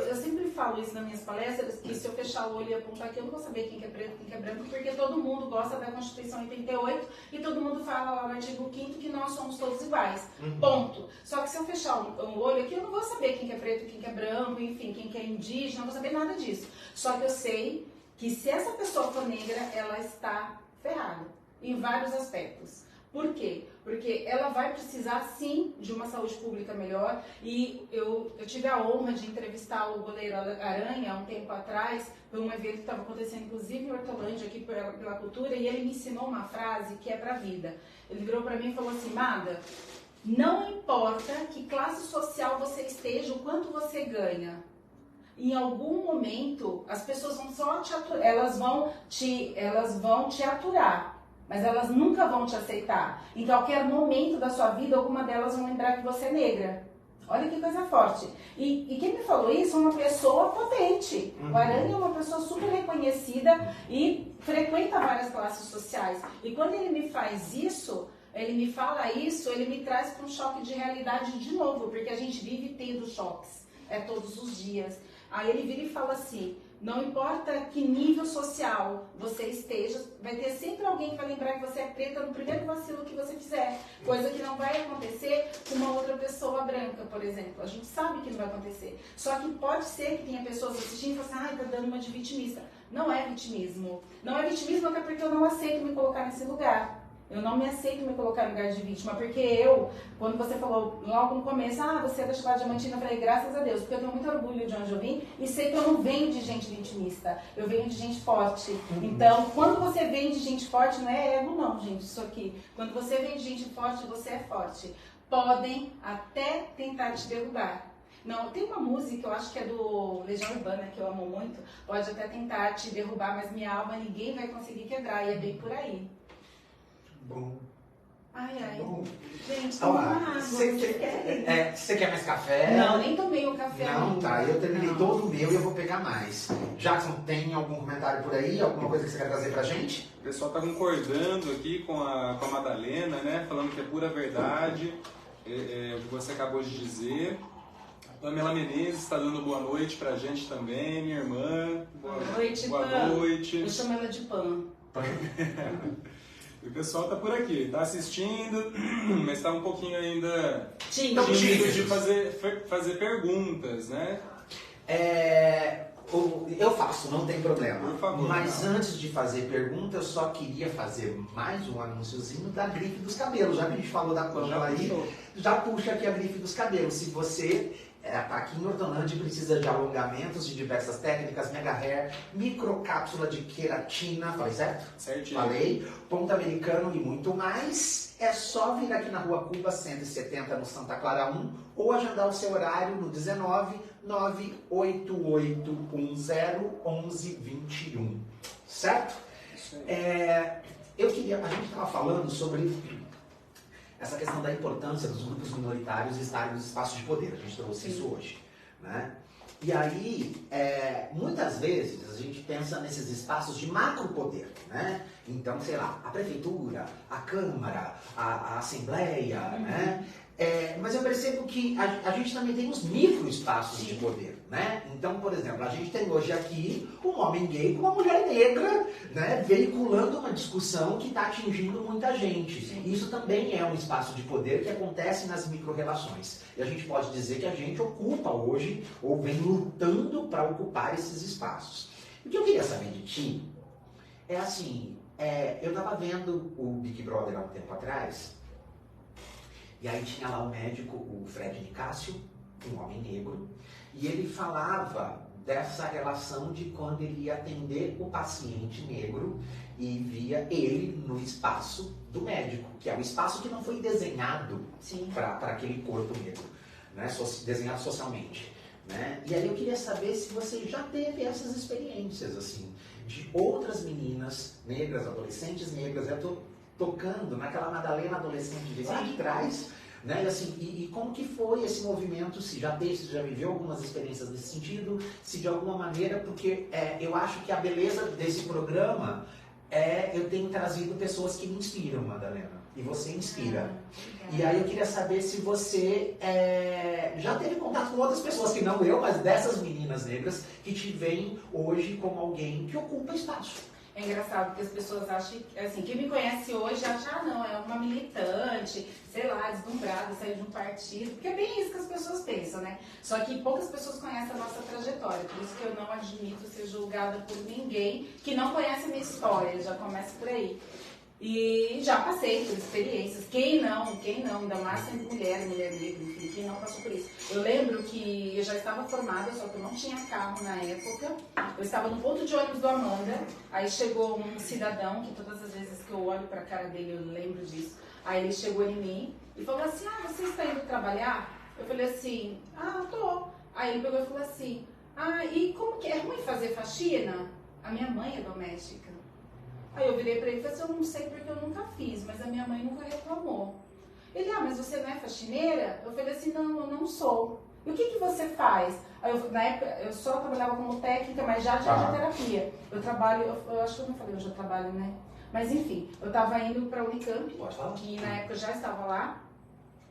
Eu sempre falo isso nas minhas palestras, que se eu fechar o olho e apontar aqui, eu não vou saber quem que é preto, quem que é branco, porque todo mundo gosta da Constituição 88 e todo mundo fala lá no artigo 5º que nós somos todos iguais. Ponto. Só que se eu fechar o olho aqui, eu não vou saber quem que é preto, quem que é branco, enfim, quem que é indígena, não vou saber nada disso. Só que eu sei que se essa pessoa for negra, ela está ferrada em vários aspectos. Por quê? Porque ela vai precisar, sim, de uma saúde pública melhor. E eu tive a honra de entrevistar o goleiro Aranha há um tempo atrás, por um evento que estava acontecendo, inclusive em Hortolândia, aqui pela cultura, e ele me ensinou uma frase que é para a vida. Ele virou para mim e falou assim: Mada, não importa que classe social você esteja, o quanto você ganha, em algum momento as pessoas vão só te aturar, elas vão te aturar, mas elas nunca vão te aceitar. Em qualquer momento da sua vida, alguma delas vão lembrar que você é negra. Olha que coisa forte. E quem me falou isso é uma pessoa potente. O Aranha é uma pessoa super reconhecida e frequenta várias classes sociais. E quando ele me faz isso, ele me fala isso, ele me traz para um choque de realidade de novo, porque a gente vive tendo choques todos os dias. Aí ele vira e fala assim: não importa que nível social você esteja, vai ter sempre alguém que vai lembrar que você é preta no primeiro vacilo que você fizer. Coisa que não vai acontecer com uma outra pessoa branca, por exemplo. A gente sabe que não vai acontecer. Só que pode ser que tenha pessoas assistindo e falem assim: tá dando uma de vitimista. Não é vitimismo. Não é vitimismo até porque eu não aceito me colocar nesse lugar. Eu não me aceito me colocar no lugar de vítima, porque quando você falou logo no começo, você é da Chapada Diamantina, eu falei, graças a Deus, porque eu tenho muito orgulho de onde eu vim e sei que eu não venho de gente vitimista, eu venho de gente forte. Então, quando você vem de gente forte, não é ego não, gente, isso aqui. Quando você vem de gente forte, você é forte. Podem até tentar te derrubar. Não, tem uma música, eu acho que é do Legião Urbana, que eu amo muito, pode até tentar te derrubar, mas minha alma ninguém vai conseguir quebrar, e é bem por aí. Bom. Ai. Bom. Gente, toma uma água. Você quer mais café? Não, nem tomei o café. Não, ainda. tá. Eu terminei todo o meu e eu vou pegar mais. Jackson, tem algum comentário por aí? Alguma coisa que você quer trazer pra gente? O pessoal tá concordando aqui com a Madalena, né? Falando que é pura verdade o que você acabou de dizer. A Pamela Menezes está dando boa noite pra gente também, minha irmã. Boa noite, boa Pan. noite. Eu chamo ela de Pan. O pessoal tá por aqui, tá assistindo, mas tá um pouquinho ainda tímido de fazer perguntas, né? Eu faço, não tem problema. Por favor. Mas antes de fazer pergunta, eu só queria fazer mais um anúnciozinho da grife dos cabelos. Já que a gente falou da Pamela aí, já puxa aqui a grife dos cabelos. Se você tá aqui em Hortolândia e precisa de alongamentos de diversas técnicas, mega hair, microcápsula de queratina, falei certo? Certinho. Falei, ponto americano e muito mais, é só vir aqui na Rua Cuba 170 no Santa Clara 1 ou agendar o seu horário no 19 988101121, certo? A gente estava falando sobre essa questão da importância dos grupos minoritários estarem nos espaços de poder. A gente trouxe isso hoje, né? E aí, muitas vezes, a gente pensa nesses espaços de macro-poder, né? Então, sei lá, a prefeitura, a Câmara, a Assembleia, né? Mas eu percebo que a gente também tem os micro-espaços de poder, né? Então, por exemplo, a gente tem hoje aqui um homem gay com uma mulher negra, né? Veiculando uma discussão que está atingindo muita gente. Sim. Isso também é um espaço de poder que acontece nas micro-relações. E a gente pode dizer que a gente ocupa hoje, ou vem lutando para ocupar esses espaços. O que eu queria saber de ti é assim, eu estava vendo o Big Brother há um tempo atrás, e aí tinha lá o médico, o Fred Nicásio, um homem negro, e ele falava dessa relação de quando ele ia atender o paciente negro e via ele no espaço do médico, que é um espaço que não foi desenhado para aquele corpo negro, né, desenhado socialmente. Né? E aí eu queria saber se você já teve essas experiências, assim, de outras meninas negras, adolescentes negras. Eu estou tocando naquela Madalena adolescente de lá de trás, né? E, assim, e como que foi esse movimento, se já viveu algumas experiências nesse sentido, se de alguma maneira, porque eu acho que a beleza desse programa eu tenho trazido pessoas que me inspiram, Madalena, e você inspira. E aí eu queria saber se você já teve contato com outras pessoas, que não eu, mas dessas meninas negras, que te veem hoje como alguém que ocupa espaço. É engraçado, porque as pessoas acham, assim, quem me conhece hoje acha, não, é uma militante, sei lá, deslumbrada, saiu de um partido, porque é bem isso que as pessoas pensam, né? Só que poucas pessoas conhecem a nossa trajetória, por isso que eu não admito ser julgada por ninguém que não conhece a minha história, já começa por aí. E já passei por experiências, quem não, ainda mais sendo mulher negra, enfim, quem não passou por isso. Eu lembro que eu já estava formada, só que eu não tinha carro na época, eu estava no ponto de ônibus do Amanda, aí chegou um cidadão, que todas as vezes que eu olho para a cara dele eu lembro disso, aí ele chegou em mim e falou assim, você está indo trabalhar? Eu falei assim, tô. Aí ele pegou e falou assim, e como que é ruim fazer faxina? A minha mãe é doméstica. Aí eu virei pra ele e falei assim, eu não sei porque eu nunca fiz, mas a minha mãe nunca reclamou. Ele, mas você não é faxineira? Eu falei assim, não, eu não sou. E o que você faz? Aí na época, eu só trabalhava como técnica, mas já de radioterapia. Eu trabalho, eu acho que eu não falei, eu já trabalho, né? Mas enfim, eu tava indo pra Unicamp, que na época eu já estava lá.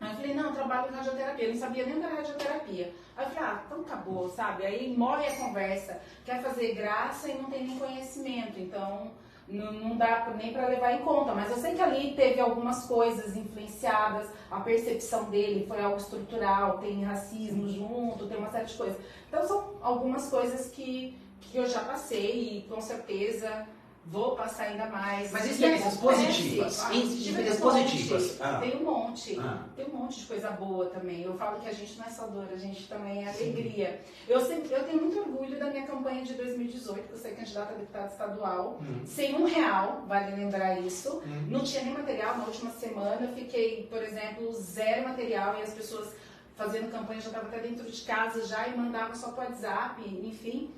Aí eu falei, não, eu trabalho em radioterapia, eu não sabia nem o que era radioterapia. Aí eu falei, então acabou, sabe? Aí morre a conversa, quer fazer graça e não tem nem conhecimento, então não dá nem para levar em conta. Mas eu sei que ali teve algumas coisas influenciadas, a percepção dele foi algo estrutural, tem racismo junto, tem uma série de coisas. Então são algumas coisas que eu já passei e com certeza vou passar ainda mais. Mas experiências positivas. Experiências positivas. Tem um monte. Tem um monte de coisa boa também. Eu falo que a gente não é só dor, a gente também é alegria. Eu tenho muito orgulho da minha campanha de 2018, que eu saí candidata a deputada estadual, sem R$1, vale lembrar isso. Não tinha nem material. Na última semana eu fiquei, por exemplo, 0 material e as pessoas fazendo campanha já estavam até dentro de casa já e mandavam só pro WhatsApp, enfim.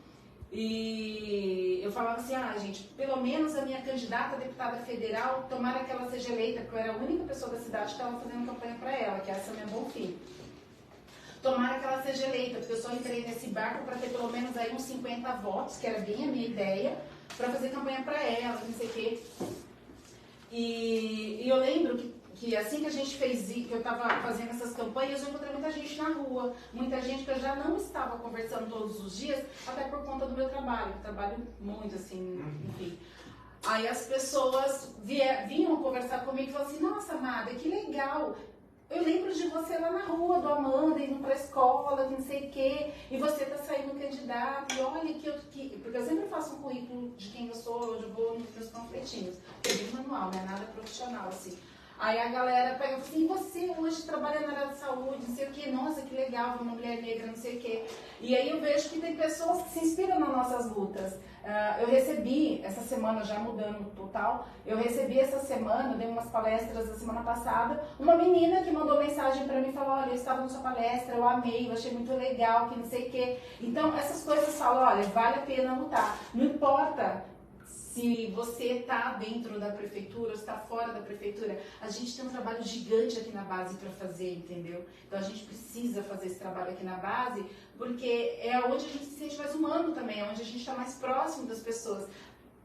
E eu falava assim, gente, pelo menos a minha candidata a deputada federal, tomara que ela seja eleita, porque eu era a única pessoa da cidade que estava fazendo campanha para ela, que é essa minha Bonfim. Tomara que ela seja eleita, porque eu só entrei nesse barco para ter pelo menos aí uns 50 votos, que era bem a minha ideia, para fazer campanha para ela, não sei o quê. E eu lembro que assim que a gente fez, que eu estava fazendo essas campanhas, eu encontrei muita gente na rua, muita gente que eu já não estava conversando todos os dias, até por conta do meu trabalho, eu trabalho muito, assim, enfim. Aí as pessoas vinham conversar comigo e falavam assim, nossa, Amada, que legal, eu lembro de você lá na rua, do Amanda, indo pra escola, não sei o quê, e você tá saindo candidato, e olha porque eu sempre faço um currículo de quem eu sou, hoje eu vou nos meus panfletinhos, eu digo manual, não é nada profissional, assim. Aí a galera pega e fala assim, você hoje trabalha na área de saúde, não sei o quê, nossa, que legal, uma mulher negra, não sei o quê. E aí eu vejo que tem pessoas que se inspiram nas nossas lutas. Eu recebi, essa semana, já mudando total, eu recebi essa semana, dei umas palestras da semana passada, uma menina que mandou mensagem pra mim e falou, olha, eu estava na sua palestra, eu amei, eu achei muito legal, que não sei o quê. Então, essas coisas falam, olha, vale a pena lutar. Não importa se você está dentro da prefeitura ou está fora da prefeitura, a gente tem um trabalho gigante aqui na base para fazer, entendeu? Então a gente precisa fazer esse trabalho aqui na base, porque é onde a gente se sente mais humano também, é onde a gente está mais próximo das pessoas.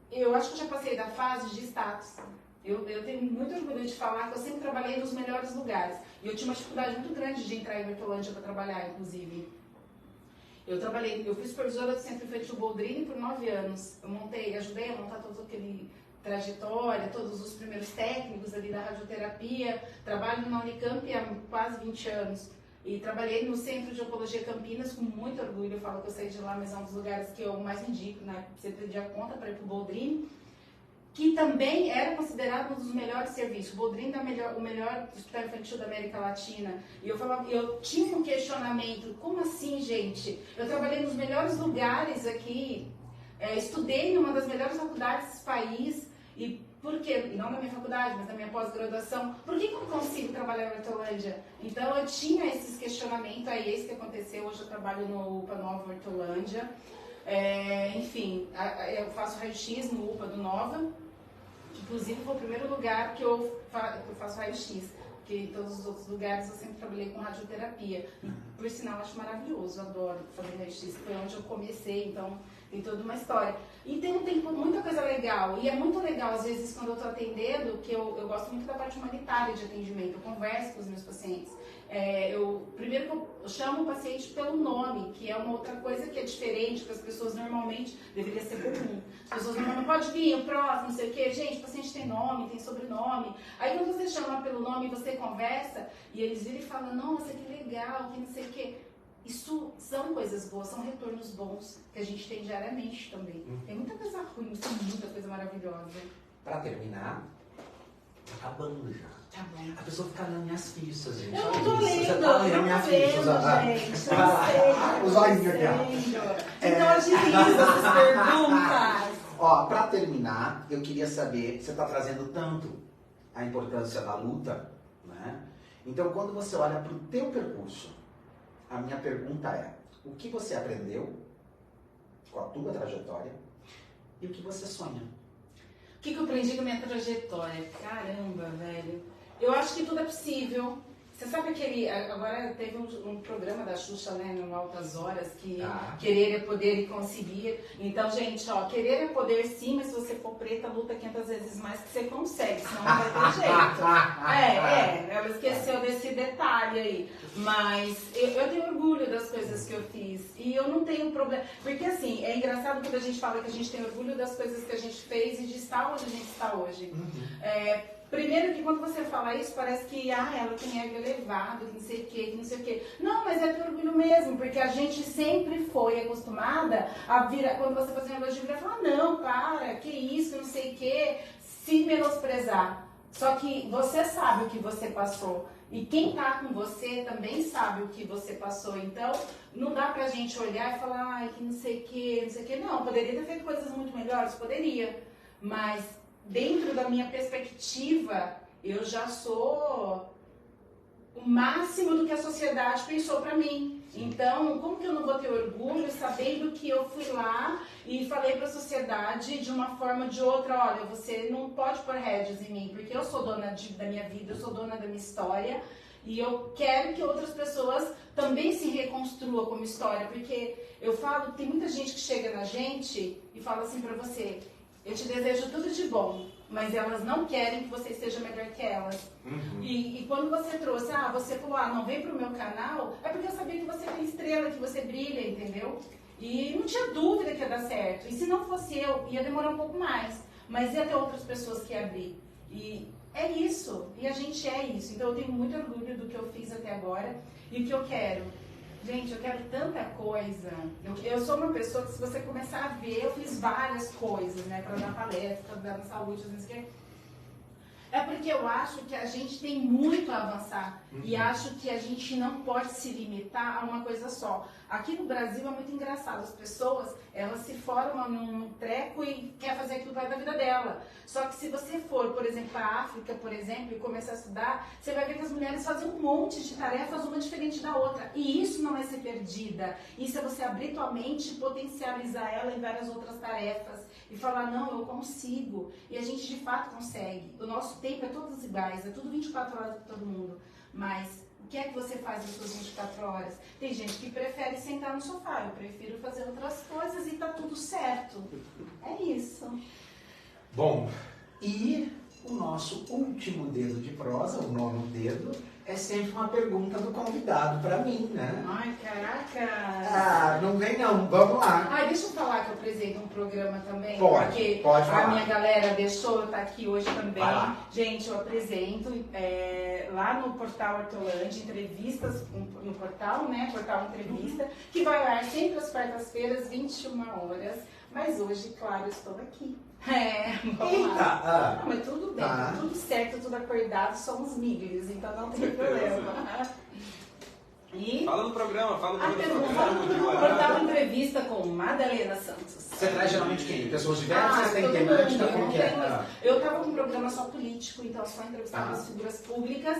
Eu acho que eu já passei da fase de status. Eu tenho muito orgulho de falar que eu sempre trabalhei nos melhores lugares. E eu tinha uma dificuldade muito grande de entrar em Hortolândia para trabalhar, inclusive. Eu fui supervisora do Centro Infantil Boldrini por 9 anos. Eu ajudei a montar toda aquele trajetória, todos os primeiros técnicos ali da radioterapia. Trabalho na Unicamp há quase 20 anos. E trabalhei no Centro de Oncologia Campinas com muito orgulho. Eu falo que eu saí de lá, mas é um dos lugares que eu mais indico, né? Você pedir a conta para ir para o Boldrini, que também era considerado um dos melhores serviços. O Boldrini é o melhor hospital infantil da América Latina. E eu tinha um questionamento, como assim, gente? Eu trabalhei nos melhores lugares aqui, estudei em uma das melhores faculdades desse país, e por quê? Não da minha faculdade, mas da minha pós-graduação. Por que eu não consigo trabalhar em Hortolândia? Então eu tinha esses questionamentos, aí esse que aconteceu. Hoje eu trabalho no UPA Nova Hortolândia. Enfim, eu faço raio-x no UPA do Nova. Inclusive, foi o primeiro lugar que eu faço raio-x, porque em todos os outros lugares eu sempre trabalhei com radioterapia. E, por sinal, acho maravilhoso, eu adoro fazer raio-x, foi onde eu comecei, então tem toda uma história. E tem muita coisa legal, e é muito legal, às vezes, quando eu estou atendendo, que eu gosto muito da parte humanitária de atendimento, eu converso com os meus pacientes. Primeiro que eu chamo o paciente pelo nome, que é uma outra coisa que é diferente, que as pessoas normalmente, deveria ser comum. As pessoas não pode vir, o próximo, não sei o quê. Gente, o paciente tem nome, tem sobrenome. Aí quando você chama pelo nome, você conversa, e eles viram e falam, nossa, que legal, que não sei o quê. Isso são coisas boas, são retornos bons que a gente tem diariamente também. Tem muita coisa ruim, mas tem muita coisa maravilhosa. Para terminar, tá acabando já. Tá bom. A pessoa fica lendo minhas fichas, gente. Eu não tô lendo, Você tá lendo minhas fichas, gente. Os olhinhos aqui, ó. Então agiliza essas perguntas. Ó, pra terminar, eu queria saber, você tá trazendo tanto a importância da luta, né? Então, quando você olha pro teu percurso, a minha pergunta é, o que você aprendeu com a tua trajetória e o que você sonha? O que eu aprendi com a minha trajetória? Caramba, velho. Eu acho que tudo é possível. Você sabe aquele... Agora teve um programa da Xuxa, né, no Altas Horas, que querer é poder e conseguir. Então, gente, ó, querer é poder sim, mas se você for preta, luta 500 vezes mais que você consegue, senão não vai ter jeito. Ela esqueceu desse detalhe aí. Mas eu tenho orgulho das coisas que eu fiz. E eu não tenho problema. Porque, assim, é engraçado quando a gente fala que a gente tem orgulho das coisas que a gente fez e de estar onde a gente está hoje. Primeiro que quando você fala isso, parece que ela tem ego elevado, que não sei o quê, que não sei o quê. Não, mas é ter orgulho mesmo, porque a gente sempre foi acostumada a virar, quando você fazia um elogio, virar e falar, não, para, que isso, não sei o quê, se menosprezar. Só que você sabe o que você passou. E quem tá com você também sabe o que você passou. Então, não dá pra gente olhar e falar, que não sei o quê, não sei o quê. Não, poderia ter feito coisas muito melhores, poderia. Mas dentro da minha perspectiva, eu já sou o máximo do que a sociedade pensou pra mim. Então, como que eu não vou ter orgulho sabendo que eu fui lá e falei pra sociedade de uma forma ou de outra, olha, você não pode pôr rédeas em mim, porque eu sou dona da minha vida, eu sou dona da minha história, e eu quero que outras pessoas também se reconstruam como história, porque eu falo, tem muita gente que chega na gente e fala assim pra você, eu te desejo tudo de bom, mas elas não querem que você esteja melhor que elas. E quando você trouxe, você falou, não vem pro meu canal, é porque eu sabia que você tem estrela, que você brilha, entendeu? E não tinha dúvida que ia dar certo. E se não fosse eu, ia demorar um pouco mais, mas ia ter outras pessoas que iam abrir. E é isso, e a gente é isso. Então eu tenho muito orgulho do que eu fiz até agora e o que eu quero. Gente, eu quero tanta coisa. Eu sou uma pessoa que, se você começar a ver, eu fiz várias coisas, né? Para dar palestra, para dar na saúde, não sei o quê. É porque eu acho que a gente tem muito a avançar. E acho que a gente não pode se limitar a uma coisa só. Aqui no Brasil é muito engraçado. As pessoas, elas se formam num treco e quer fazer aquilo para a vida dela. Só que se você for, por exemplo, para a África, por exemplo, e começar a estudar, você vai ver que as mulheres fazem um monte de tarefas, uma diferente da outra. E isso não é ser perdida. Isso é você abrir tua mente e potencializar ela em várias outras tarefas. E falar, não, eu consigo. E a gente de fato consegue. O nosso tempo é todos iguais, é tudo 24 horas para todo mundo. Mas o que é que você faz nas suas 24 horas? Tem gente que prefere sentar no sofá, eu prefiro fazer outras coisas e tá tudo certo. É isso. Bom, e o nosso último dedo de prosa, o 9º dedo, é sempre uma pergunta do convidado para mim, né? Ai, caraca! Ah, não vem não, vamos lá. Ai, deixa eu falar que eu apresento um programa também. Pode, porque pode falar. A minha galera deixou eu estar aqui hoje também. Vai lá. Gente, eu apresento lá no portal Hortolândia, entrevistas no portal, né? Portal Entrevista, que vai ao ar sempre às quartas-feiras, 21 horas. Mas hoje, claro, eu estou aqui. Vamos lá. Não, mas tudo bem, tudo certo, tudo acordado, somos migres, então não tem problema. E fala do programa, fala do programa. Portal Entrevista com Madalena Santos. Você traz geralmente quem? Pessoas diversas, tem temática, como que é? Eu estava com um programa só político, então só entrevistava as figuras públicas.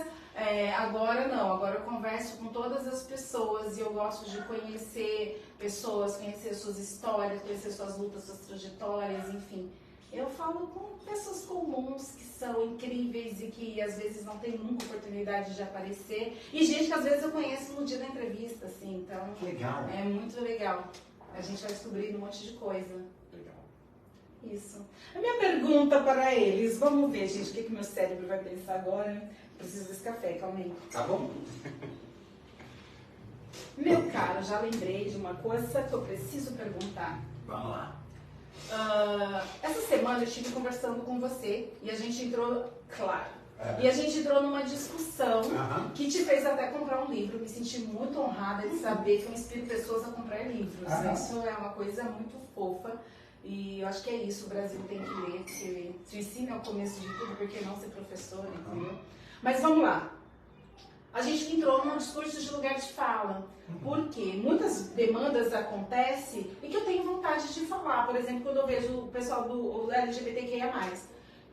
Agora não, agora eu converso com todas as pessoas e eu gosto de conhecer pessoas, conhecer suas histórias, conhecer suas lutas, suas trajetórias, enfim. Eu falo com pessoas comuns que são incríveis e que às vezes não tem nunca oportunidade de aparecer. E gente que às vezes eu conheço no dia da entrevista, assim, então legal. É muito legal. A gente vai descobrindo um monte de coisa. Legal. Isso. A minha pergunta para eles, vamos ver, gente, o que meu cérebro vai pensar agora. Preciso desse café, calma aí. Tá bom? Meu caro, já lembrei de uma coisa que eu preciso perguntar. Vamos lá. Essa semana eu estive conversando com você e a gente entrou, e a gente entrou numa discussão que te fez até comprar um livro. Me senti muito honrada de saber que eu inspiro pessoas a comprar livros. Isso é uma coisa muito fofa e eu acho que é isso, o Brasil tem que ler, porque se ensina é o começo de tudo, por que não ser professora, entendeu? Mas vamos lá. A gente entrou num discurso de lugar de fala, porque muitas demandas acontecem e que eu tenho vontade de falar. Por exemplo, quando eu vejo o pessoal do LGBTQIA+,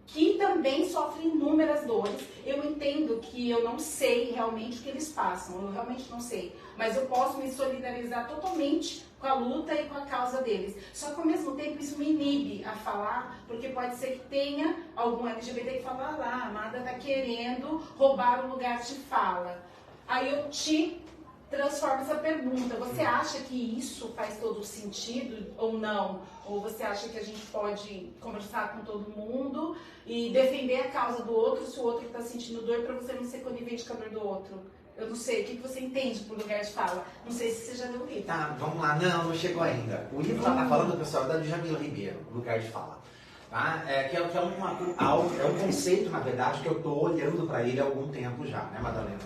que também sofrem inúmeras dores. Eu entendo que eu não sei realmente o que eles passam, eu realmente não sei. Mas eu posso me solidarizar totalmente com a luta e com a causa deles. Só que ao mesmo tempo isso me inibe a falar, porque pode ser que tenha algum LGBT que fala, a Amada está querendo roubar o lugar de fala. Aí eu te transformo essa pergunta. Você acha que isso faz todo sentido ou não? Ou você acha que a gente pode conversar com todo mundo e defender a causa do outro se o outro está sentindo dor, para você não ser conivente com a dor do outro? Eu não sei, o que você entende por lugar de fala? Não sei se você já leu o livro. Tá, vamos lá. Não chegou ainda. O livro está falando, pessoal, da Djamila Ribeiro, Lugar de Fala. Tá? Que é um conceito, na verdade, que eu estou olhando para ele há algum tempo já, né, Madalena?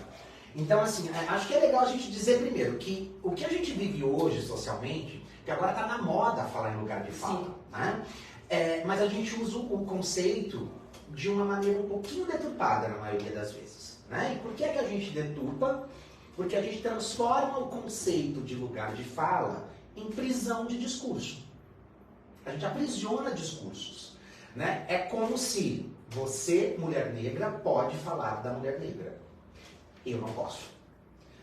Então, assim, acho que é legal a gente dizer primeiro que o que a gente vive hoje socialmente, que agora está na moda falar em lugar de fala, né? Mas a gente usa o conceito de uma maneira um pouquinho deturpada na maioria das vezes. Né? E por que a gente deturpa? Porque a gente transforma o conceito de lugar de fala em prisão de discurso. A gente aprisiona discursos. Né? É como se você, mulher negra, pode falar da mulher negra. Eu não posso.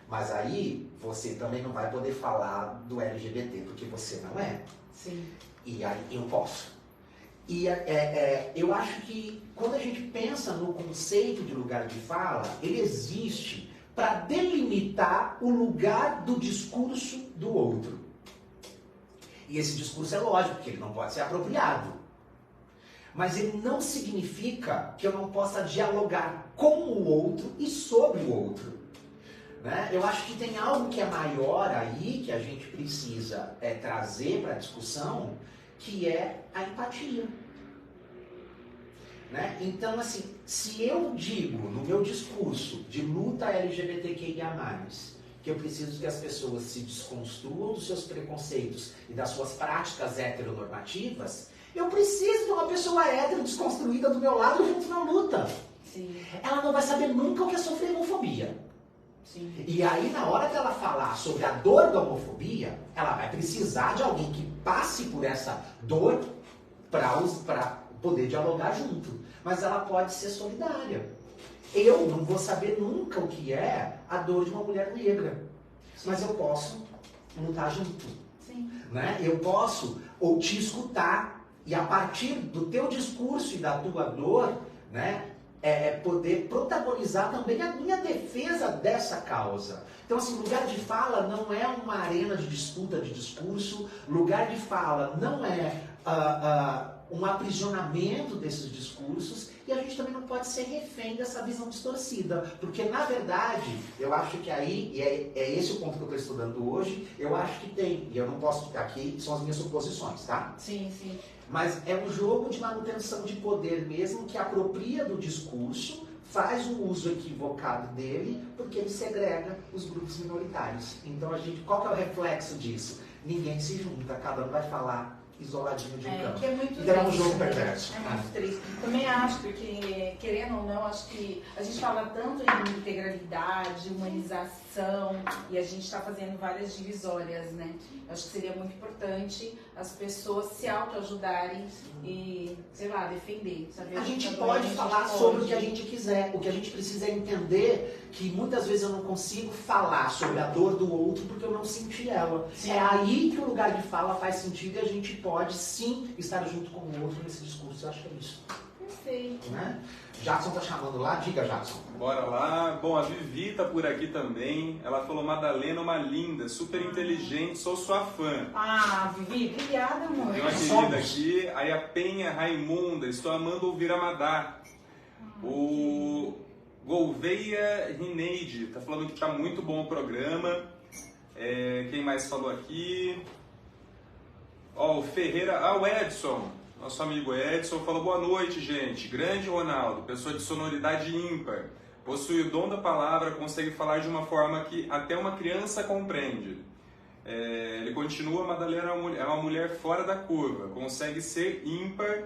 Mas aí você também não vai poder falar do LGBT, porque você não é. Sim. E aí eu posso. E eu acho que quando a gente pensa no conceito de lugar de fala, ele existe para delimitar o lugar do discurso do outro. E esse discurso é lógico, porque ele não pode ser apropriado. Mas ele não significa que eu não possa dialogar com o outro e sobre o outro. Né? Eu acho que tem algo que é maior aí, que a gente precisa trazer para a discussão, que é a empatia. Né? Então, assim, se eu digo no meu discurso de luta LGBTQIA+, que eu preciso que as pessoas se desconstruam dos seus preconceitos e das suas práticas heteronormativas, eu preciso de uma pessoa hétero desconstruída do meu lado junto na luta. Sim. Ela não vai saber nunca o que é sofrer homofobia. Sim. E aí, na hora que ela falar sobre a dor da homofobia, ela vai precisar de alguém que passe por essa dor para poder dialogar junto. Mas ela pode ser solidária. Eu não vou saber nunca o que é a dor de uma mulher negra. Sim. Mas eu posso lutar junto. Sim. Né? Eu posso ou te escutar e a partir do teu discurso e da tua dor, né, poder protagonizar também a minha defesa dessa causa. Então, assim, lugar de fala não é uma arena de disputa de discurso, lugar de fala não é um aprisionamento desses discursos, e a gente também não pode ser refém dessa visão distorcida, porque na verdade, eu acho que aí, e é esse o ponto que eu estou estudando hoje, eu acho que tem, e eu não posso ficar aqui, são as minhas suposições, tá? Sim, sim. Mas é um jogo de manutenção de poder mesmo, que apropria do discurso, faz um uso equivocado dele, porque ele segrega os grupos minoritários. Então, qual que é o reflexo disso? Ninguém se junta, cada um vai falar isoladinho de um canto. Que é muito então é um triste, jogo perverso. É muito triste. Também acho que, querendo ou não, acho que a gente fala tanto em integralidade, humanização, e a gente está fazendo várias divisórias, né? Acho que seria muito importante as pessoas se autoajudarem e, sei lá, defender. Saber a gente pode falar sobre o que a gente quiser. O que a gente precisa é entender que muitas vezes eu não consigo falar sobre a dor do outro porque eu não senti ela. Sim. É aí que o lugar de fala faz sentido e a gente pode sim estar junto com o outro nesse discurso. Eu acho que é isso. Perfeito. Né? Jackson tá chamando lá, diga, Jackson. Bora lá. Bom, a Vivi tá por aqui também. Ela falou: Madalena, uma linda, super inteligente, sou sua fã. Ah, Vivi, obrigada, amor. Tem uma querida aqui. Aí a Penha Raimunda, estou amando ouvir a Madá. O Gouveia Rineide tá falando que tá muito bom o programa. Quem mais falou aqui? Ó, o Ferreira, o Edson. Nosso amigo Edson falou: boa noite, gente. Grande Ronaldo, pessoa de sonoridade ímpar. Possui o dom da palavra, consegue falar de uma forma que até uma criança compreende. Ele continua: Madalena é uma mulher fora da curva, consegue ser ímpar,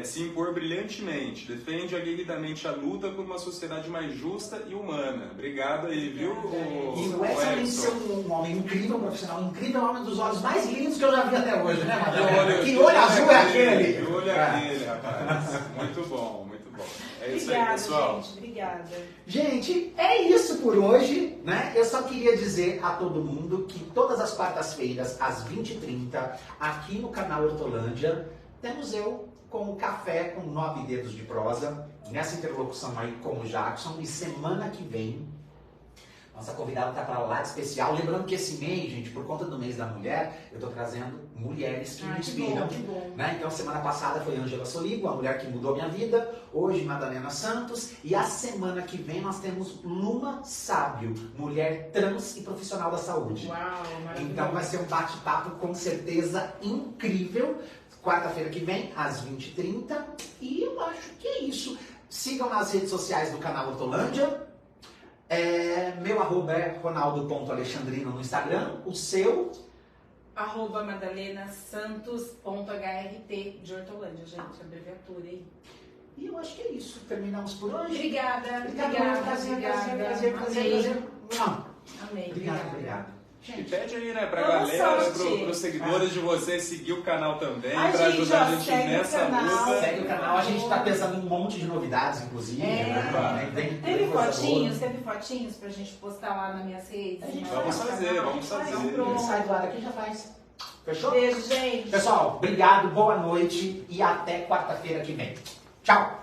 se impor brilhantemente, defende aguerridamente a luta por uma sociedade mais justa e humana. Obrigado aí, viu? E o Edson, além de ser um homem incrível, um profissional incrível, é um homem dos olhos mais lindos que eu já vi até hoje, né, Madalena? Que olho azul é aquele? Que olho é aquele, rapaz. Muito bom, muito bom. É isso obrigada, aí, pessoal. Gente, obrigada. Gente, é isso por hoje, né? Eu só queria dizer a todo mundo que todas as quartas-feiras, às 20h30, aqui no canal Hortolândia, temos eu com o Café com 9 Dedos de Prosa, nessa interlocução aí com o Jackson, e semana que vem, nossa convidada está para lá de especial. Lembrando que esse mês, gente, por conta do mês da mulher, eu estou trazendo mulheres que me inspiram. Que bom. Né? Então, semana passada foi Ângela Soligo, a mulher que mudou minha vida. Hoje, Madalena Santos. E a semana que vem nós temos Luma Sábio, mulher trans e profissional da saúde. Uau, então vai ser um bate-papo com certeza incrível. Quarta-feira que vem, às 20h30. E eu acho que é isso. Sigam nas redes sociais do canal Hortolândia. Meu arroba é ronaldo.alexandrino no Instagram. O seu? Arroba madalenasantos.hrt de Hortolândia, gente. Abreviatura aí. E eu acho que é isso. Terminamos por hoje. Obrigada. Prazer. Amei. Obrigado. E pede aí, né, pra galera, pros seguidores de vocês seguir o canal também, pra ajudar a gente nessa luta. Segue o canal, a gente tá pensando em um monte de novidades, inclusive. Teve fotinhos pra gente postar lá nas minhas redes? Vamos fazer. Sai do lado aqui já faz. Fechou? Beijo, gente. Pessoal, obrigado, boa noite e até quarta-feira que vem. Tchau!